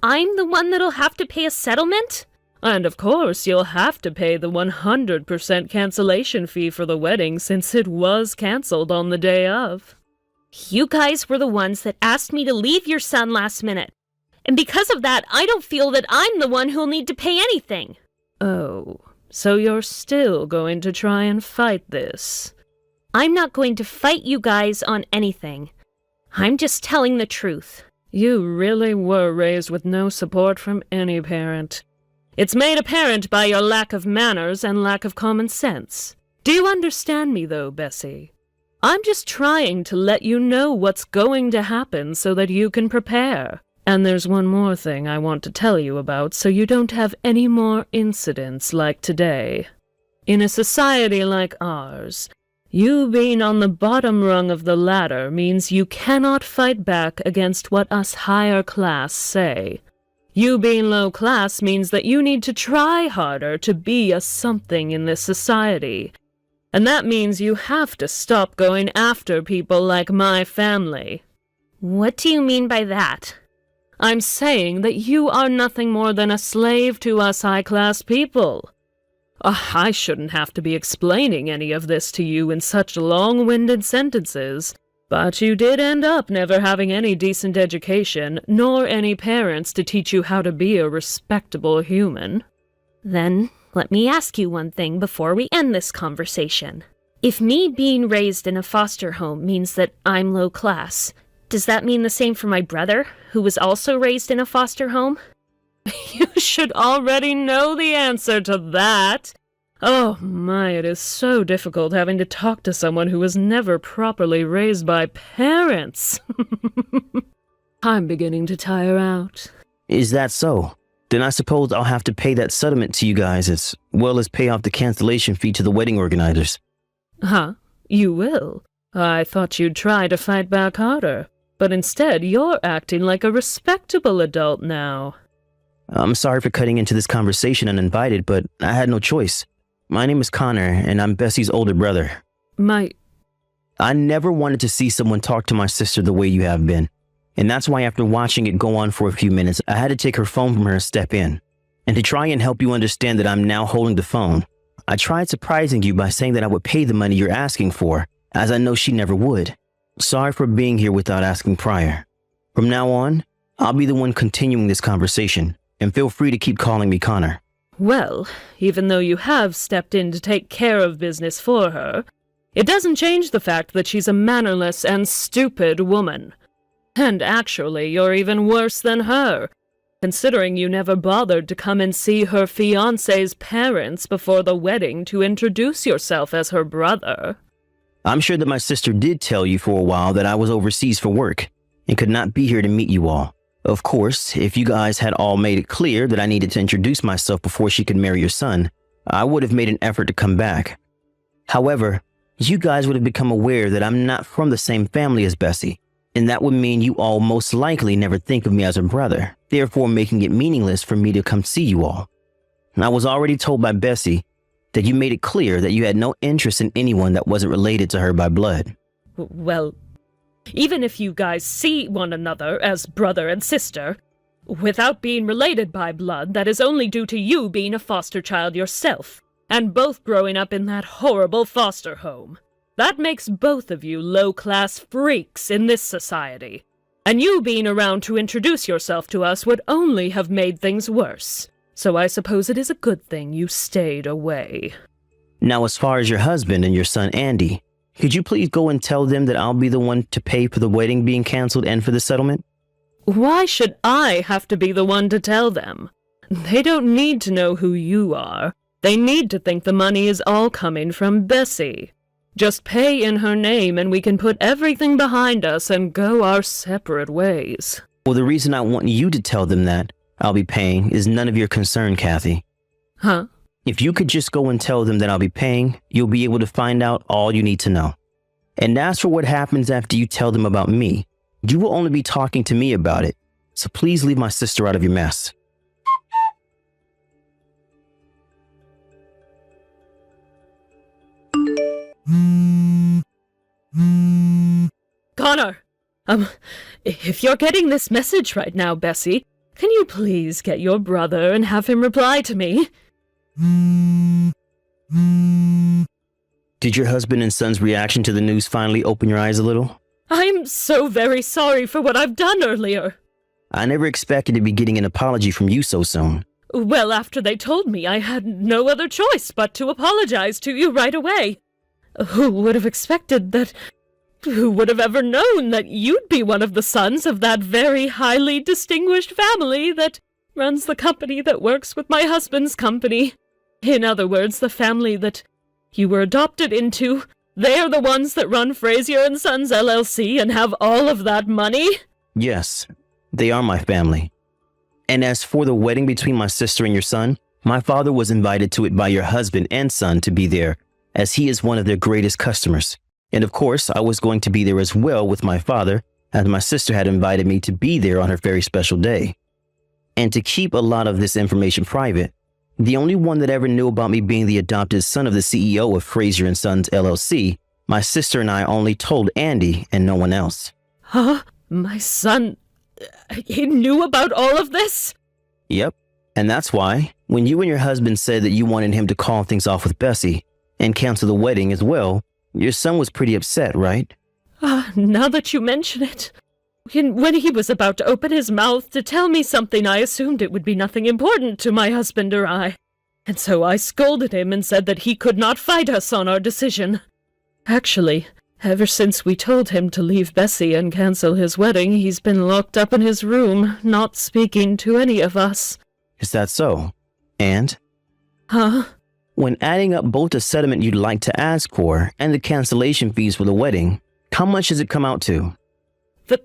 I'm the one that'll have to pay a settlement? And of course, you'll have to pay the 100% cancellation fee for the wedding since it was cancelled on the day of. You guys were the ones that asked me to leave your son last minute. And because of that, I don't feel that I'm the one who'll need to pay anything. Oh, so you're still going to try and fight this? I'm not going to fight you guys on anything. I'm just telling the truth. You really were raised with no support from any parent. It's made apparent by your lack of manners and lack of common sense. Do you understand me, though, Bessie? I'm just trying to let you know what's going to happen so that you can prepare. And there's one more thing I want to tell you about so you don't have any more incidents like today. In a society like ours, you being on the bottom rung of the ladder means you cannot fight back against what us higher class say. You being low class means that you need to try harder to be a something in this society. And that means you have to stop going after people like my family. What do you mean by that? I'm saying that you are nothing more than a slave to us high-class people. I shouldn't have to be explaining any of this to you in such long-winded sentences, but you did end up never having any decent education, nor any parents to teach you how to be a respectable human. Then, let me ask you one thing before we end this conversation. If me being raised in a foster home means that I'm low class, does that mean the same for my brother, who was also raised in a foster home? You should already know the answer to that. Oh my, it is so difficult having to talk to someone who was never properly raised by parents. I'm beginning to tire out. Is that so? Then I suppose I'll have to pay that settlement to you guys as well as pay off the cancellation fee to the wedding organizers. Huh? You will? I thought you'd try to fight back harder, but instead you're acting like a respectable adult now. I'm sorry for cutting into this conversation uninvited, but I had no choice. My name is Connor, and I'm Bessie's older brother. I never wanted to see someone talk to my sister the way you have been. And that's why after watching it go on for a few minutes, I had to take her phone from her and step in. And to try and help you understand that I'm now holding the phone, I tried surprising you by saying that I would pay the money you're asking for, as I know she never would. Sorry for being here without asking prior. From now on, I'll be the one continuing this conversation, and feel free to keep calling me Connor. Well, even though you have stepped in to take care of business for her, it doesn't change the fact that she's a mannerless and stupid woman. And actually, you're even worse than her, considering you never bothered to come and see her fiancé's parents before the wedding to introduce yourself as her brother. I'm sure that my sister did tell you for a while that I was overseas for work and could not be here to meet you all. Of course, if you guys had all made it clear that I needed to introduce myself before she could marry your son, I would have made an effort to come back. However, you guys would have become aware that I'm not from the same family as Bessie, And that would mean you all most likely never think of me as a brother, therefore making it meaningless for me to come see you all. And I was already told by Bessie that you made it clear that you had no interest in anyone that wasn't related to her by blood. Well, even if you guys see one another as brother and sister, without being related by blood, that is only due to you being a foster child yourself, and both growing up in that horrible foster home. That makes both of you low-class freaks in this society. And you being around to introduce yourself to us would only have made things worse. So I suppose it is a good thing you stayed away. Now, as far as your husband and your son Andy, could you please go and tell them that I'll be the one to pay for the wedding being canceled and for the settlement? Why should I have to be the one to tell them? They don't need to know who you are. They need to think the money is all coming from Bessie. Just pay in her name and we can put everything behind us and go our separate ways. Well, the reason I want you to tell them that I'll be paying is none of your concern, Kathy. Huh? If you could just go and tell them that I'll be paying, you'll be able to find out all you need to know. And as for what happens after you tell them about me, you will only be talking to me about it. So please leave my sister out of your mess. Connor! If you're getting this message right now, Bessie, can you please get your brother and have him reply to me? Did your husband and son's reaction to the news finally open your eyes a little? I'm so very sorry for what I've done earlier. I never expected to be getting an apology from you so soon. Well, after they told me, I had no other choice but to apologize to you right away. Who would have expected that? Who would have ever known that you'd be one of the sons of that very highly distinguished family that runs the company that works with my husband's company? In other words, the family that you were adopted into. They're the ones that run Frazier and Sons LLC and have all of that money? Yes, they are my family. And as for the wedding between my sister and your son, my father was invited to it by your husband and son to be there, as he is one of their greatest customers. And of course, I was going to be there as well with my father, as my sister had invited me to be there on her very special day. And to keep a lot of this information private, the only one that ever knew about me being the adopted son of the CEO of Frazier and Sons LLC, my sister and I only told Andy and no one else. Huh? My son... he knew about all of this? Yep. And that's why, when you and your husband said that you wanted him to call things off with Bessie and cancel the wedding as well, your son was pretty upset, right? Now that you mention it. When he was about to open his mouth to tell me something, I assumed it would be nothing important to my husband or I. And so I scolded him and said that he could not fight us on our decision. Actually, ever since we told him to leave Bessie and cancel his wedding, he's been locked up in his room, not speaking to any of us. Is that so? And? Huh? When adding up both the settlement you'd like to ask for and the cancellation fees for the wedding, how much does it come out to?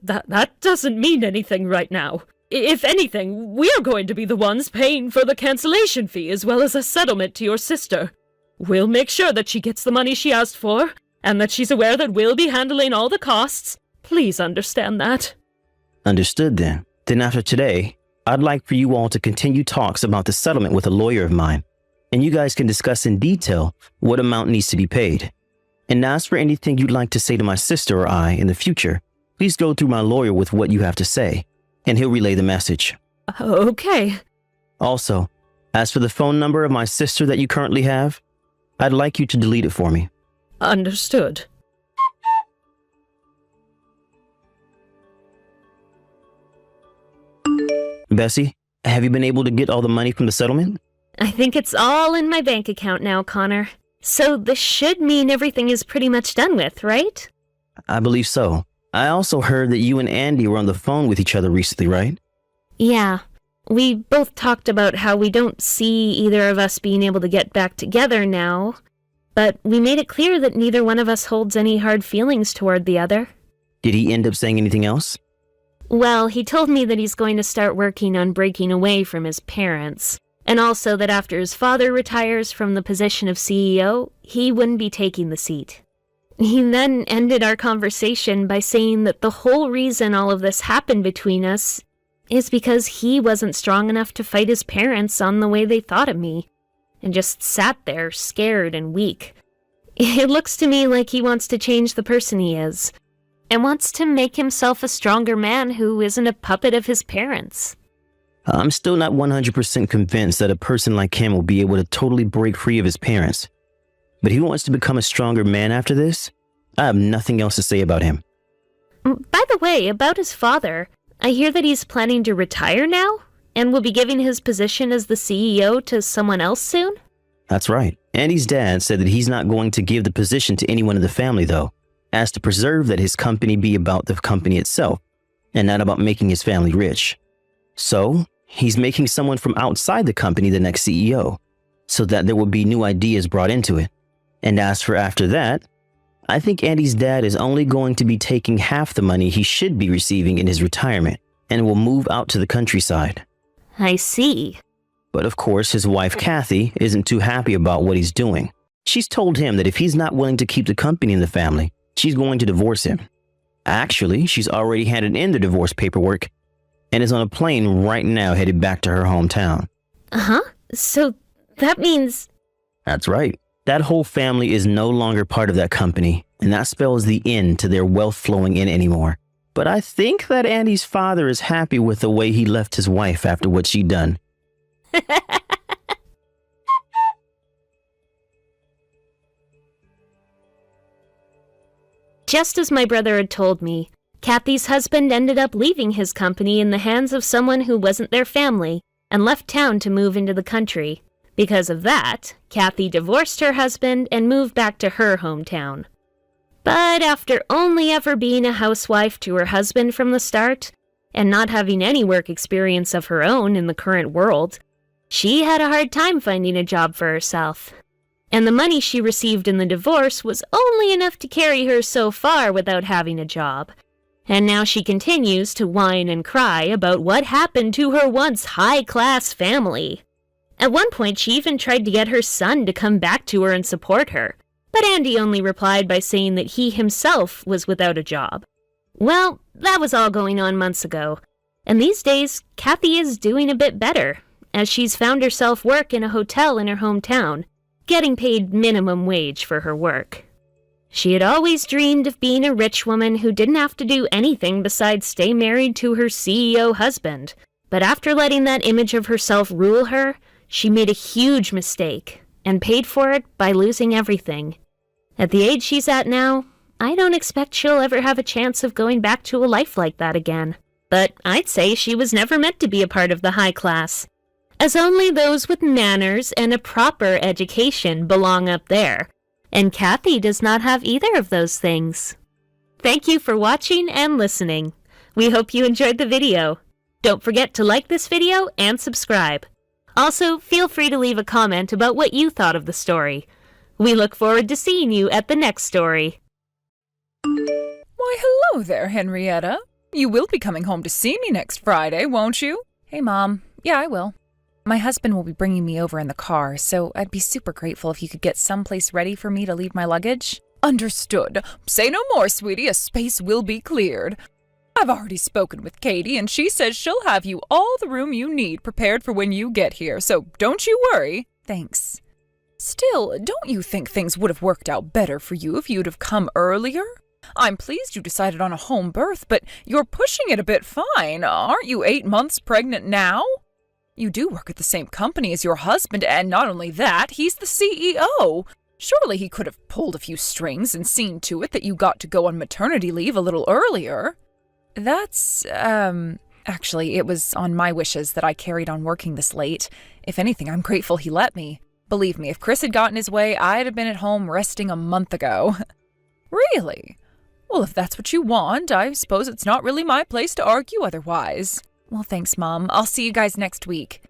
That doesn't mean anything right now. If anything, we're going to be the ones paying for the cancellation fee as well as a settlement to your sister. We'll make sure that she gets the money she asked for, and that she's aware that we'll be handling all the costs. Please understand that. Understood then. Then after today, I'd like for you all to continue talks about the settlement with a lawyer of mine, and you guys can discuss in detail what amount needs to be paid. And as for anything you'd like to say to my sister or I in the future, please go through my lawyer with what you have to say, and he'll relay the message. Okay. Also, as for the phone number of my sister that you currently have, I'd like you to delete it for me. Understood. Bessie, have you been able to get all the money from the settlement? I think it's all in my bank account now, Connor. So this should mean everything is pretty much done with, right? I believe so. I also heard that you and Andy were on the phone with each other recently, right? Yeah. We both talked about how we don't see either of us being able to get back together now, but we made it clear that neither one of us holds any hard feelings toward the other. Did he end up saying anything else? Well, he told me that he's going to start working on breaking away from his parents, and also that after his father retires from the position of CEO, he wouldn't be taking the seat. He then ended our conversation by saying that the whole reason all of this happened between us is because he wasn't strong enough to fight his parents on the way they thought of me, and just sat there scared and weak. It looks to me like he wants to change the person he is, and wants to make himself a stronger man who isn't a puppet of his parents. I'm still not 100% convinced that a person like him will be able to totally break free of his parents. But he wants to become a stronger man after this. I have nothing else to say about him. By the way, about his father, I hear that he's planning to retire now, and will be giving his position as the CEO to someone else soon? That's right. Andy's dad said that he's not going to give the position to anyone in the family, though, as to preserve that his company be about the company itself, and not about making his family rich. So, he's making someone from outside the company the next CEO, so that there will be new ideas brought into it. And as for after that, I think Andy's dad is only going to be taking half the money he should be receiving in his retirement, and will move out to the countryside. I see. But of course, his wife Kathy isn't too happy about what he's doing. She's told him that if he's not willing to keep the company in the family, she's going to divorce him. Actually, she's already handed in the divorce paperwork and is on a plane right now headed back to her hometown. Uh-huh. So that means... That's right. That whole family is no longer part of that company, and that spells the end to their wealth flowing in anymore. But I think that Andy's father is happy with the way he left his wife after what she'd done. Just as my brother had told me, Kathy's husband ended up leaving his company in the hands of someone who wasn't their family and left town to move into the country. Because of that, Kathy divorced her husband and moved back to her hometown. But after only ever being a housewife to her husband from the start, and not having any work experience of her own in the current world, she had a hard time finding a job for herself. And the money she received in the divorce was only enough to carry her so far without having a job. And now she continues to whine and cry about what happened to her once high-class family. At one point, she even tried to get her son to come back to her and support her, but Andy only replied by saying that he himself was without a job. Well, that was all going on months ago, and these days, Kathy is doing a bit better, as she's found herself work in a hotel in her hometown, getting paid minimum wage for her work. She had always dreamed of being a rich woman who didn't have to do anything besides stay married to her CEO husband, but after letting that image of herself rule her, she made a huge mistake, and paid for it by losing everything. At the age she's at now, I don't expect she'll ever have a chance of going back to a life like that again. But I'd say she was never meant to be a part of the high class, as only those with manners and a proper education belong up there, and Kathy does not have either of those things. Thank you for watching and listening. We hope you enjoyed the video. Don't forget to like this video and subscribe. Also, feel free to leave a comment about what you thought of the story. We look forward to seeing you at the next story. Why, hello there, Henrietta. You will be coming home to see me next Friday, won't you? Hey, Mom. Yeah, I will. My husband will be bringing me over in the car, so I'd be super grateful if you could get someplace ready for me to leave my luggage. Understood. Say no more, sweetie. A space will be cleared. I've already spoken with Katie, and she says she'll have you all the room you need prepared for when you get here, so don't you worry. Thanks. Still, don't you think things would have worked out better for you if you'd have come earlier? I'm pleased you decided on a home birth, but you're pushing it a bit fine. Aren't you 8 months pregnant now? You do work at the same company as your husband, and not only that, he's the CEO. Surely he could have pulled a few strings and seen to it that you got to go on maternity leave a little earlier. That's, actually, it was on my wishes that I carried on working this late. If anything, I'm grateful he let me. Believe me, if Chris had gotten his way, I'd have been at home resting a month ago. Really? Well, if that's what you want, I suppose it's not really my place to argue otherwise. Well, thanks, Mom. I'll see you guys next week.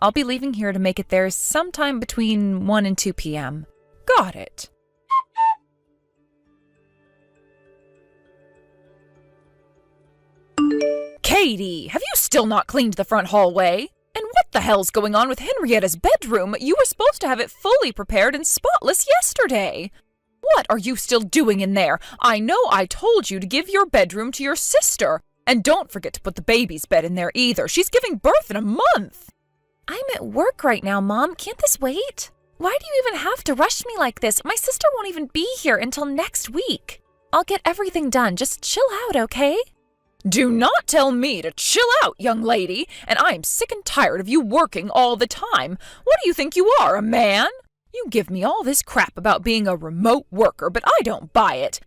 I'll be leaving here to make it there sometime between 1 and 2 p.m. Got it. Katie, have you still not cleaned the front hallway? And what the hell's going on with Henrietta's bedroom? You were supposed to have it fully prepared and spotless yesterday. What are you still doing in there? I know I told you to give your bedroom to your sister. And don't forget to put the baby's bed in there either. She's giving birth in a month. I'm at work right now, Mom. Can't this wait? Why do you even have to rush me like this? My sister won't even be here until next week. I'll get everything done. Just chill out, okay? Do not tell me to chill out, young lady. And I am sick and tired of you working all the time. What do you think you are, a man? You give me all this crap about being a remote worker, but I don't buy it.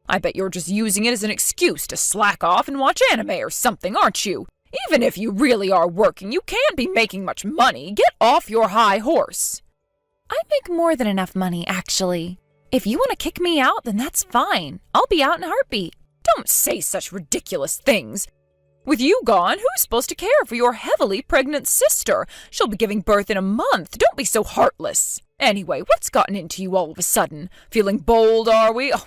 I bet you're just using it as an excuse to slack off and watch anime or something, aren't you? Even if you really are working, you can't be making much money. Get off your high horse. I make more than enough money, actually. If you want to kick me out, then that's fine. I'll be out in a heartbeat. Don't say such ridiculous things. With you gone, who's supposed to care for your heavily pregnant sister? She'll be giving birth in a month. Don't be so heartless. Anyway, what's gotten into you all of a sudden? Feeling bold, are we? Oh,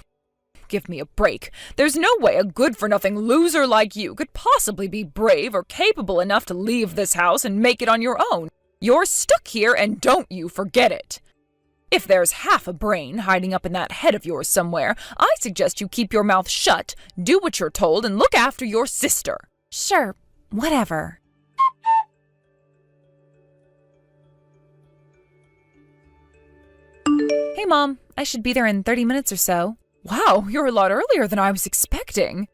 give me a break. There's no way a good-for-nothing loser like you could possibly be brave or capable enough to leave this house and make it on your own. You're stuck here, and don't you forget it. If there's half a brain hiding up in that head of yours somewhere, I suggest you keep your mouth shut, do what you're told, and look after your sister. Sure, whatever. Hey, Mom. I should be there in 30 minutes or so. Wow, you're a lot earlier than I was expecting.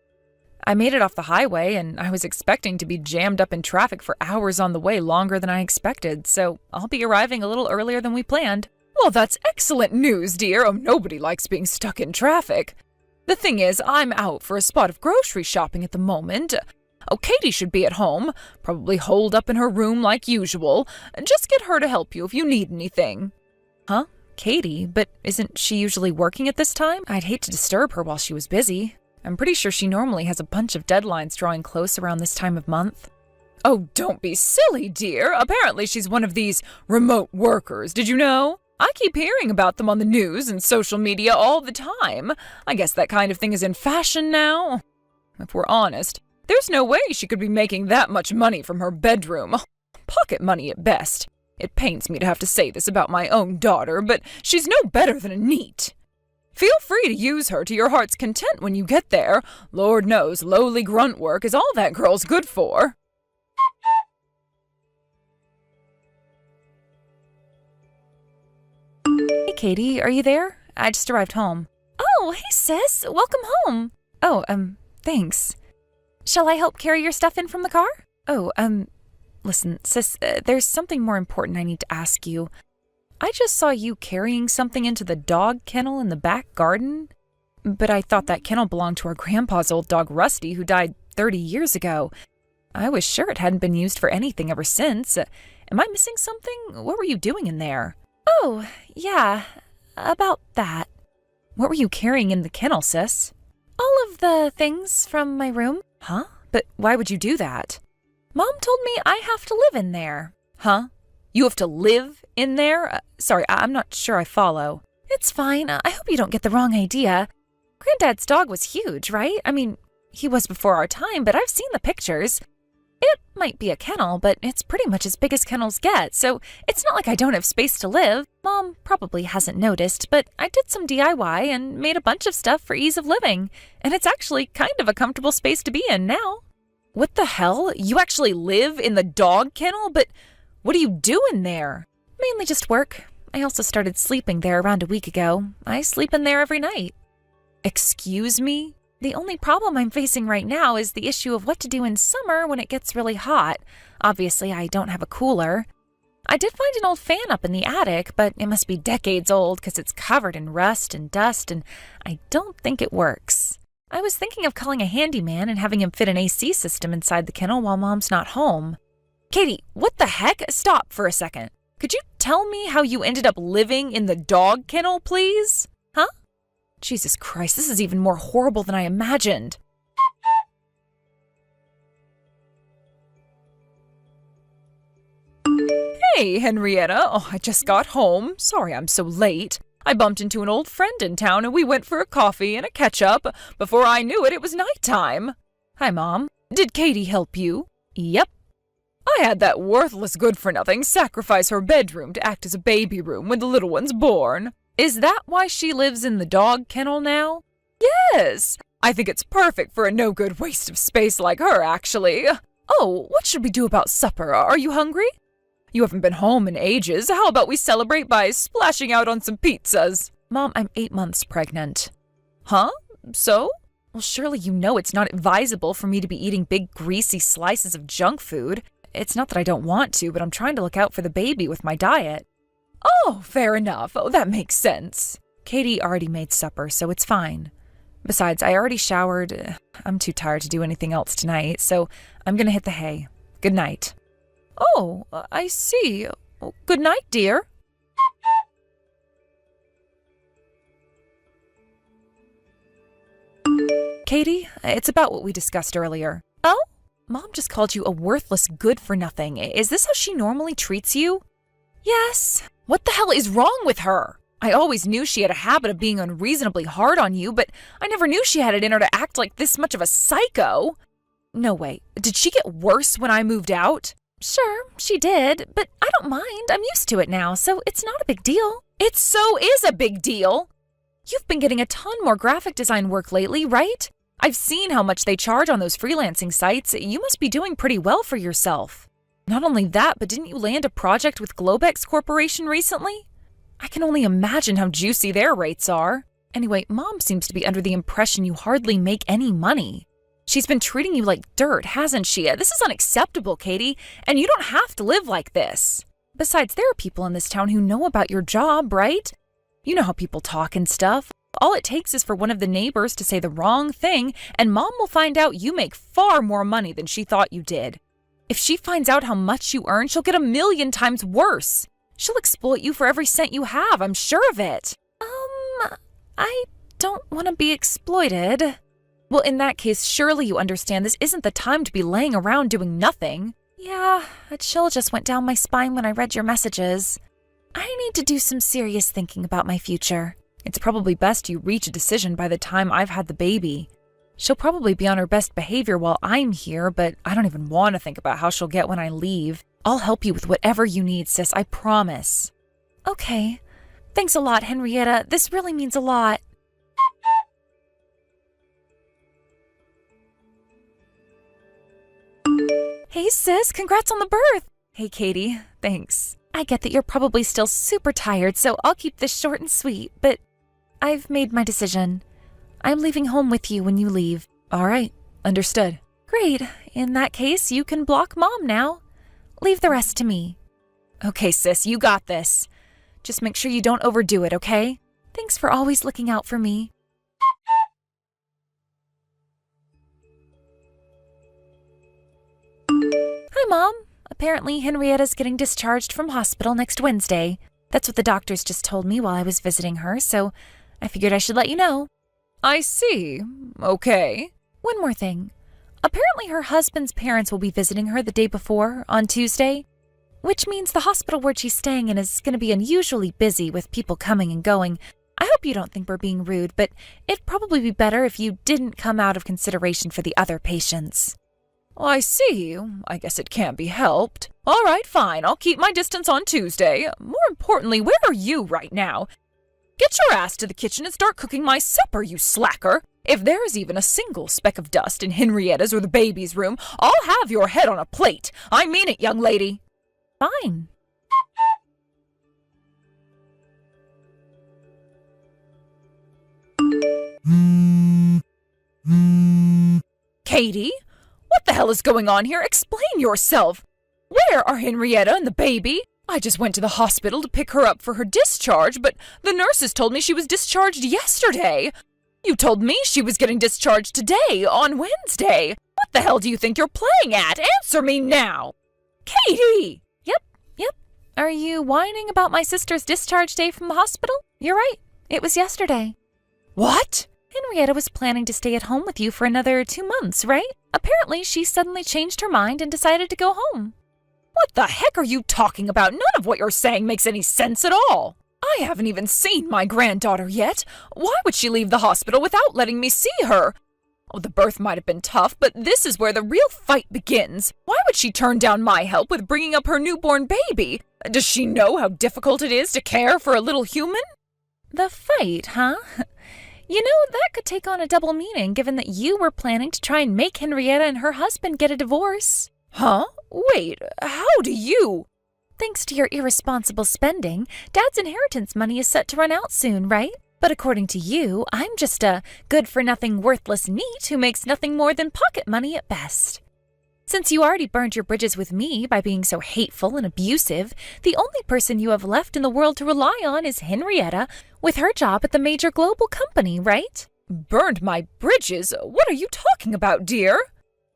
I made it off the highway, and I was expecting to be jammed up in traffic for hours on the way, longer than I expected, so I'll be arriving a little earlier than we planned. Well, that's excellent news, dear. Oh, nobody likes being stuck in traffic. The thing is, I'm out for a spot of grocery shopping at the moment. Oh, Katie should be at home, probably holed up in her room like usual. Just get her to help you if you need anything. Huh? Katie? But isn't she usually working at this time? I'd hate to disturb her while she was busy. I'm pretty sure she normally has a bunch of deadlines drawing close around this time of month. Oh, don't be silly, dear. Apparently she's one of these remote workers. Did you know? I keep hearing about them on the news and social media all the time. I guess that kind of thing is in fashion now. If we're honest, there's no way she could be making that much money from her bedroom. Pocket money at best. It pains me to have to say this about my own daughter, but she's no better than a NEET. Feel free to use her to your heart's content when you get there. Lord knows lowly grunt work is all that girl's good for. Hey, Katie, are you there? I just arrived home. Oh, hey, sis. Welcome home. Oh, thanks. Shall I help carry your stuff in from the car? Oh, listen, sis, there's something more important I need to ask you. I just saw you carrying something into the dog kennel in the back garden. But I thought that kennel belonged to our grandpa's old dog, Rusty, who died 30 years ago. I was sure it hadn't been used for anything ever since. Am I missing something? What were you doing in there? Oh, yeah, about that. What were you carrying in the kennel, sis? All of the things from my room. Huh? But why would you do that? Mom told me I have to live in there. Huh? You have to live in there? Sorry, I'm not sure I follow. It's fine. I hope you don't get the wrong idea. Granddad's dog was huge, right? I mean, he was before our time, but I've seen the pictures. It might be a kennel, but it's pretty much as big as kennels get, so it's not like I don't have space to live. Mom probably hasn't noticed, but I did some DIY and made a bunch of stuff for ease of living, and it's actually kind of a comfortable space to be in now. What the hell? You actually live in the dog kennel? But what do you do in there? Mainly just work. I also started sleeping there around a week ago. I sleep in there every night. Excuse me? The only problem I'm facing right now is the issue of what to do in summer when it gets really hot. Obviously, I don't have a cooler. I did find an old fan up in the attic, but it must be decades old because it's covered in rust and dust, and I don't think it works. I was thinking of calling a handyman and having him fit an AC system inside the kennel while Mom's not home. Katie, what the heck? Stop for a second. Could you tell me how you ended up living in the dog kennel, please? Huh? Jesus Christ, this is even more horrible than I imagined. Hey, Henrietta. Oh, I just got home. Sorry I'm so late. I bumped into an old friend in town and we went for a coffee and a catch-up. Before I knew it, it was nighttime. Hi, Mom. Did Katie help you? Yep. I had that worthless good-for-nothing sacrifice her bedroom to act as a baby room when the little one's born. Is that why she lives in the dog kennel now? Yes! I think it's perfect for a no-good waste of space like her, actually. Oh, what should we do about supper? Are you hungry? You haven't been home in ages. How about we celebrate by splashing out on some pizzas? Mom, I'm 8 months pregnant. Huh? So? Well, surely you know it's not advisable for me to be eating big, greasy slices of junk food. It's not that I don't want to, but I'm trying to look out for the baby with my diet. Oh, fair enough. Oh, that makes sense. Katie already made supper, so it's fine. Besides, I already showered. I'm too tired to do anything else tonight, so I'm gonna hit the hay. Good night. Oh, I see. Good night, dear. Katie, it's about what we discussed earlier. Oh? Mom just called you a worthless good-for-nothing. Is this how she normally treats you? Yes. What the hell is wrong with her? I always knew she had a habit of being unreasonably hard on you, but I never knew she had it in her to act like this much of a psycho. No way. Did she get worse when I moved out? Sure, she did, but I don't mind. I'm used to it now, so it's not a big deal. It so is a big deal. You've been getting a ton more graphic design work lately, right? I've seen how much they charge on those freelancing sites. You must be doing pretty well for yourself. Not only that, but didn't you land a project with Globex Corporation recently? I can only imagine how juicy their rates are. Anyway, Mom seems to be under the impression you hardly make any money. She's been treating you like dirt, hasn't she? This is unacceptable, Katie, and you don't have to live like this. Besides, there are people in this town who know about your job, right? You know how people talk and stuff. All it takes is for one of the neighbors to say the wrong thing, and Mom will find out you make far more money than she thought you did. If she finds out how much you earn, she'll get 1,000,000 times worse. She'll exploit you for every cent you have, I'm sure of it. I don't want to be exploited. Well, in that case, surely you understand this isn't the time to be laying around doing nothing. Yeah, a chill just went down my spine when I read your messages. I need to do some serious thinking about my future. It's probably best you reach a decision by the time I've had the baby. She'll probably be on her best behavior while I'm here, but I don't even want to think about how she'll get when I leave. I'll help you with whatever you need, sis, I promise. Okay. Thanks a lot, Henrietta. This really means a lot. Hey, sis, congrats on the birth. Hey, Katie, thanks. I get that you're probably still super tired, so I'll keep this short and sweet, but I've made my decision. I'm leaving home with you when you leave. All right, understood. Great. In that case, you can block Mom now. Leave the rest to me. Okay, sis, you got this. Just make sure you don't overdo it, okay? Thanks for always looking out for me. Hi, Mom. Apparently, Henrietta's getting discharged from hospital next Wednesday. That's what the doctors just told me while I was visiting her, so I figured I should let you know. I see. Okay. One more thing. Apparently her husband's parents will be visiting her the day before, on Tuesday, which means the hospital ward she's staying in is going to be unusually busy with people coming and going. I hope you don't think we're being rude, but it'd probably be better if you didn't come out of consideration for the other patients. I see. I guess it can't be helped. All right, fine. I'll keep my distance on Tuesday. More importantly, where are you right now? Get your ass to the kitchen and start cooking my supper, you slacker. If there is even a single speck of dust in Henrietta's or the baby's room, I'll have your head on a plate. I mean it, young lady. Fine. Katie? What the hell is going on here? Explain yourself. Where are Henrietta and the baby? I just went to the hospital to pick her up for her discharge, but the nurses told me she was discharged yesterday. You told me she was getting discharged today, on Wednesday. What the hell do you think you're playing at? Answer me now. Katie! Yep. Are you whining about my sister's discharge day from the hospital? You're right. It was yesterday. What? Henrietta was planning to stay at home with you for another 2 months, right? Apparently, she suddenly changed her mind and decided to go home. What the heck are you talking about? None of what you're saying makes any sense at all. I haven't even seen my granddaughter yet. Why would she leave the hospital without letting me see her? Oh, the birth might have been tough, but this is where the real fight begins. Why would she turn down my help with bringing up her newborn baby? Does she know how difficult it is to care for a little human? The fight, huh? You know, that could take on a double meaning given that you were planning to try and make Henrietta and her husband get a divorce. Huh? Wait, how do you? Thanks to your irresponsible spending, Dad's inheritance money is set to run out soon, right? But according to you, I'm just a good-for-nothing worthless neat who makes nothing more than pocket money at best. Since you already burned your bridges with me by being so hateful and abusive, the only person you have left in the world to rely on is Henrietta with her job at the major global company, right? Burned my bridges? What are you talking about, dear?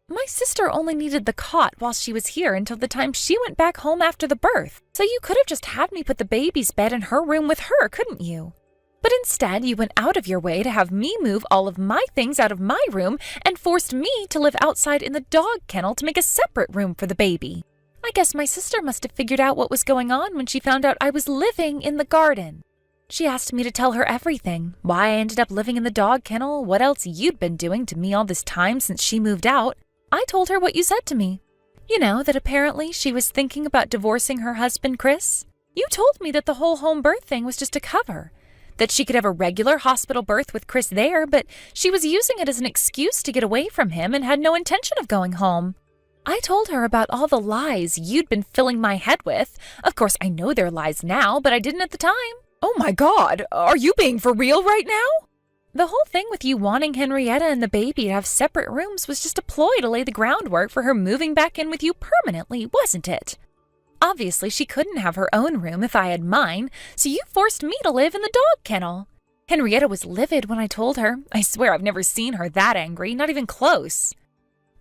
My sister only needed the cot while she was here until the time she went back home after the birth. So you could have just had me put the baby's bed in her room with her, couldn't you? But instead, you went out of your way to have me move all of my things out of my room and forced me to live outside in the dog kennel to make a separate room for the baby. I guess my sister must have figured out what was going on when she found out I was living in the garden. She asked me to tell her everything, why I ended up living in the dog kennel, what else you'd been doing to me all this time since she moved out. I told her what you said to me. You know, that apparently she was thinking about divorcing her husband, Chris. You told me that the whole home birth thing was just a cover. That she could have a regular hospital birth with Chris there, but she was using it as an excuse to get away from him and had no intention of going home. I told her about all the lies you'd been filling my head with. Of course, I know they're lies now, but I didn't at the time. Oh my God, are you being for real right now? The whole thing with you wanting Henrietta and the baby to have separate rooms was just a ploy to lay the groundwork for her moving back in with you permanently, wasn't it? Obviously, she couldn't have her own room if I had mine, so you forced me to live in the dog kennel. Henrietta was livid when I told her. I swear I've never seen her that angry, not even close.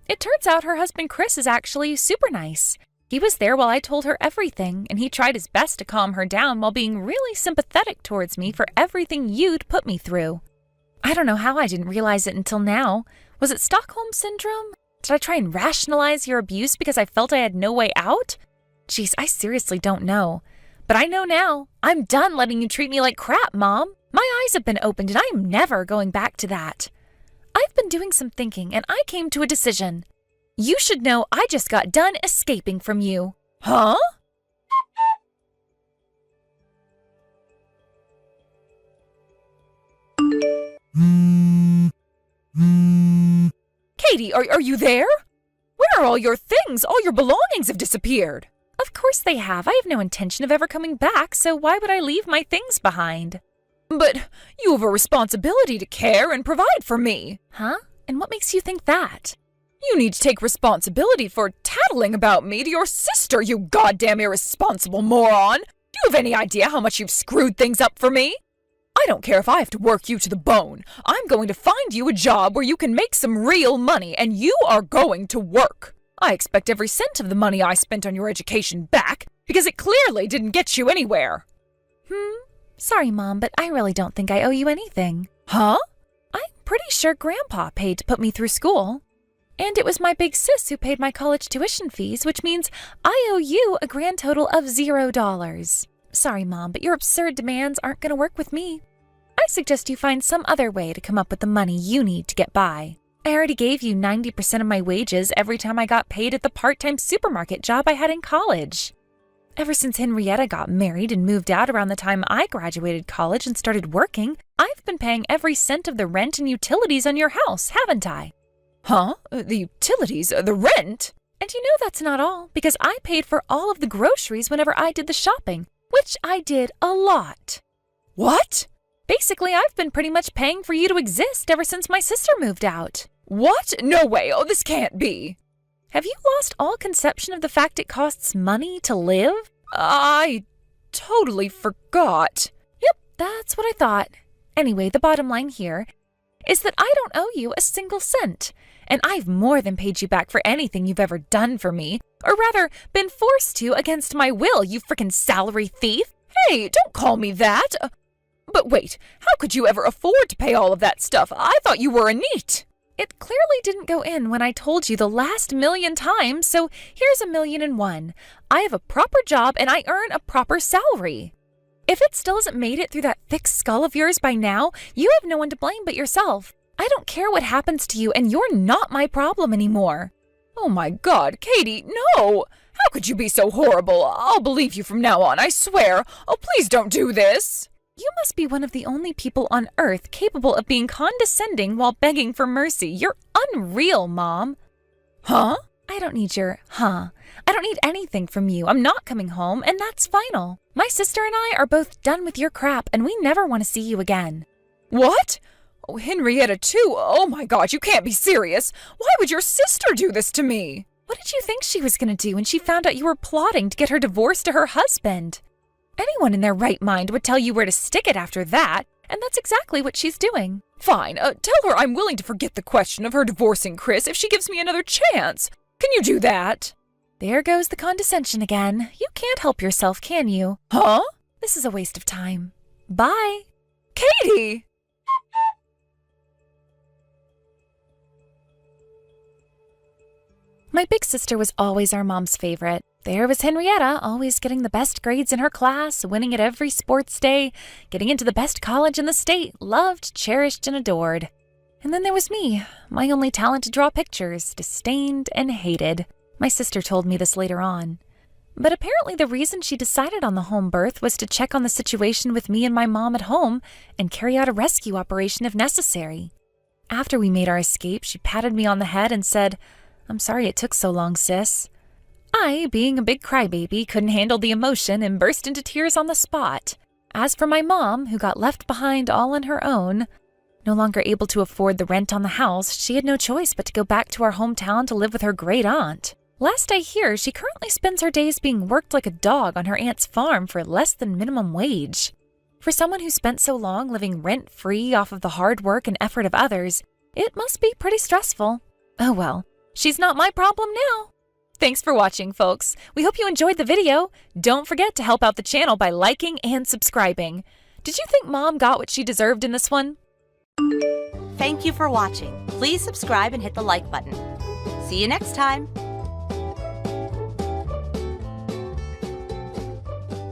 It turns out her husband Chris is actually super nice. He was there while I told her everything, and he tried his best to calm her down while being really sympathetic towards me for everything you'd put me through. I don't know how I didn't realize it until now. Was it Stockholm Syndrome? Did I try and rationalize your abuse because I felt I had no way out? Jeez, I seriously don't know. But I know now. I'm done letting you treat me like crap, Mom. My eyes have been opened and I am never going back to that. I've been doing some thinking and I came to a decision. You should know I just got done escaping from you. Huh? Katie, are you there? Where are all your things? All your belongings have disappeared. Of course they have. I have no intention of ever coming back, so why would I leave my things behind? But you have a responsibility to care and provide for me. Huh? And what makes you think that? You need to take responsibility for tattling about me to your sister, you goddamn irresponsible moron. Do you have any idea how much you've screwed things up for me? I don't care if I have to work you to the bone. I'm going to find you a job where you can make some real money, and you are going to work. I expect every cent of the money I spent on your education back, because it clearly didn't get you anywhere. Sorry, Mom, but I really don't think I owe you anything. Huh? I'm pretty sure Grandpa paid to put me through school. And it was my big sis who paid my college tuition fees, which means I owe you a grand total of $0. Sorry, Mom, but your absurd demands aren't going to work with me. I suggest you find some other way to come up with the money you need to get by. I already gave you 90% of my wages every time I got paid at the part-time supermarket job I had in college. Ever since Henrietta got married and moved out around the time I graduated college and started working, I've been paying every cent of the rent and utilities on your house, haven't I? Huh? The utilities? The rent? And you know that's not all, because I paid for all of the groceries whenever I did the shopping, which I did a lot. What? Basically, I've been pretty much paying for you to exist ever since my sister moved out. What? No way. Oh, this can't be. Have you lost all conception of the fact it costs money to live? I totally forgot. Yep, that's what I thought. Anyway, the bottom line here is that I don't owe you a single cent, and I've more than paid you back for anything you've ever done for me, or rather, been forced to against my will, you frickin' salary thief. Hey, don't call me that. But wait, how could you ever afford to pay all of that stuff? I thought you were a neat. It clearly didn't go in when I told you the last million times, so here's 1,000,001. I have a proper job and I earn a proper salary. If it still hasn't made it through that thick skull of yours by now, you have no one to blame but yourself. I don't care what happens to you, and you're not my problem anymore. Oh my God, Katie, no! How could you be so horrible? I'll believe you from now on, I swear. Oh, please don't do this. You must be one of the only people on Earth capable of being condescending while begging for mercy. You're unreal, Mom. Huh? I don't need your I don't need anything from you. I'm not coming home, and that's final. My sister and I are both done with your crap, and we never want to see you again. What? Oh, Henrietta too? Oh my God, you can't be serious. Why would your sister do this to me? What did you think she was going to do when she found out you were plotting to get her divorced to her husband? Anyone in their right mind would tell you where to stick it after that, and that's exactly what she's doing. Fine, tell her I'm willing to forget the question of her divorcing Chris if she gives me another chance. Can you do that? There goes the condescension again. You can't help yourself, can you? Huh? This is a waste of time. Bye. Katie! My big sister was always our mom's favorite. There was Henrietta, always getting the best grades in her class, winning at every sports day, getting into the best college in the state, loved, cherished, and adored. And then there was me, my only talent to draw pictures, disdained and hated. My sister told me this later on. But apparently the reason she decided on the home birth was to check on the situation with me and my mom at home and carry out a rescue operation if necessary. After we made our escape, she patted me on the head and said, "I'm sorry it took so long, sis." I, being a big crybaby, couldn't handle the emotion and burst into tears on the spot. As for my mom, who got left behind all on her own, no longer able to afford the rent on the house, she had no choice but to go back to our hometown to live with her great aunt. Last I hear, she currently spends her days being worked like a dog on her aunt's farm for less than minimum wage. For someone who spent so long living rent-free off of the hard work and effort of others, it must be pretty stressful. Oh well, she's not my problem now. Thanks for watching, folks. We hope you enjoyed the video. Don't forget to help out the channel by liking and subscribing. Did you think Mom got what she deserved in this one? Thank you for watching. Please subscribe and hit the like button. See you next time.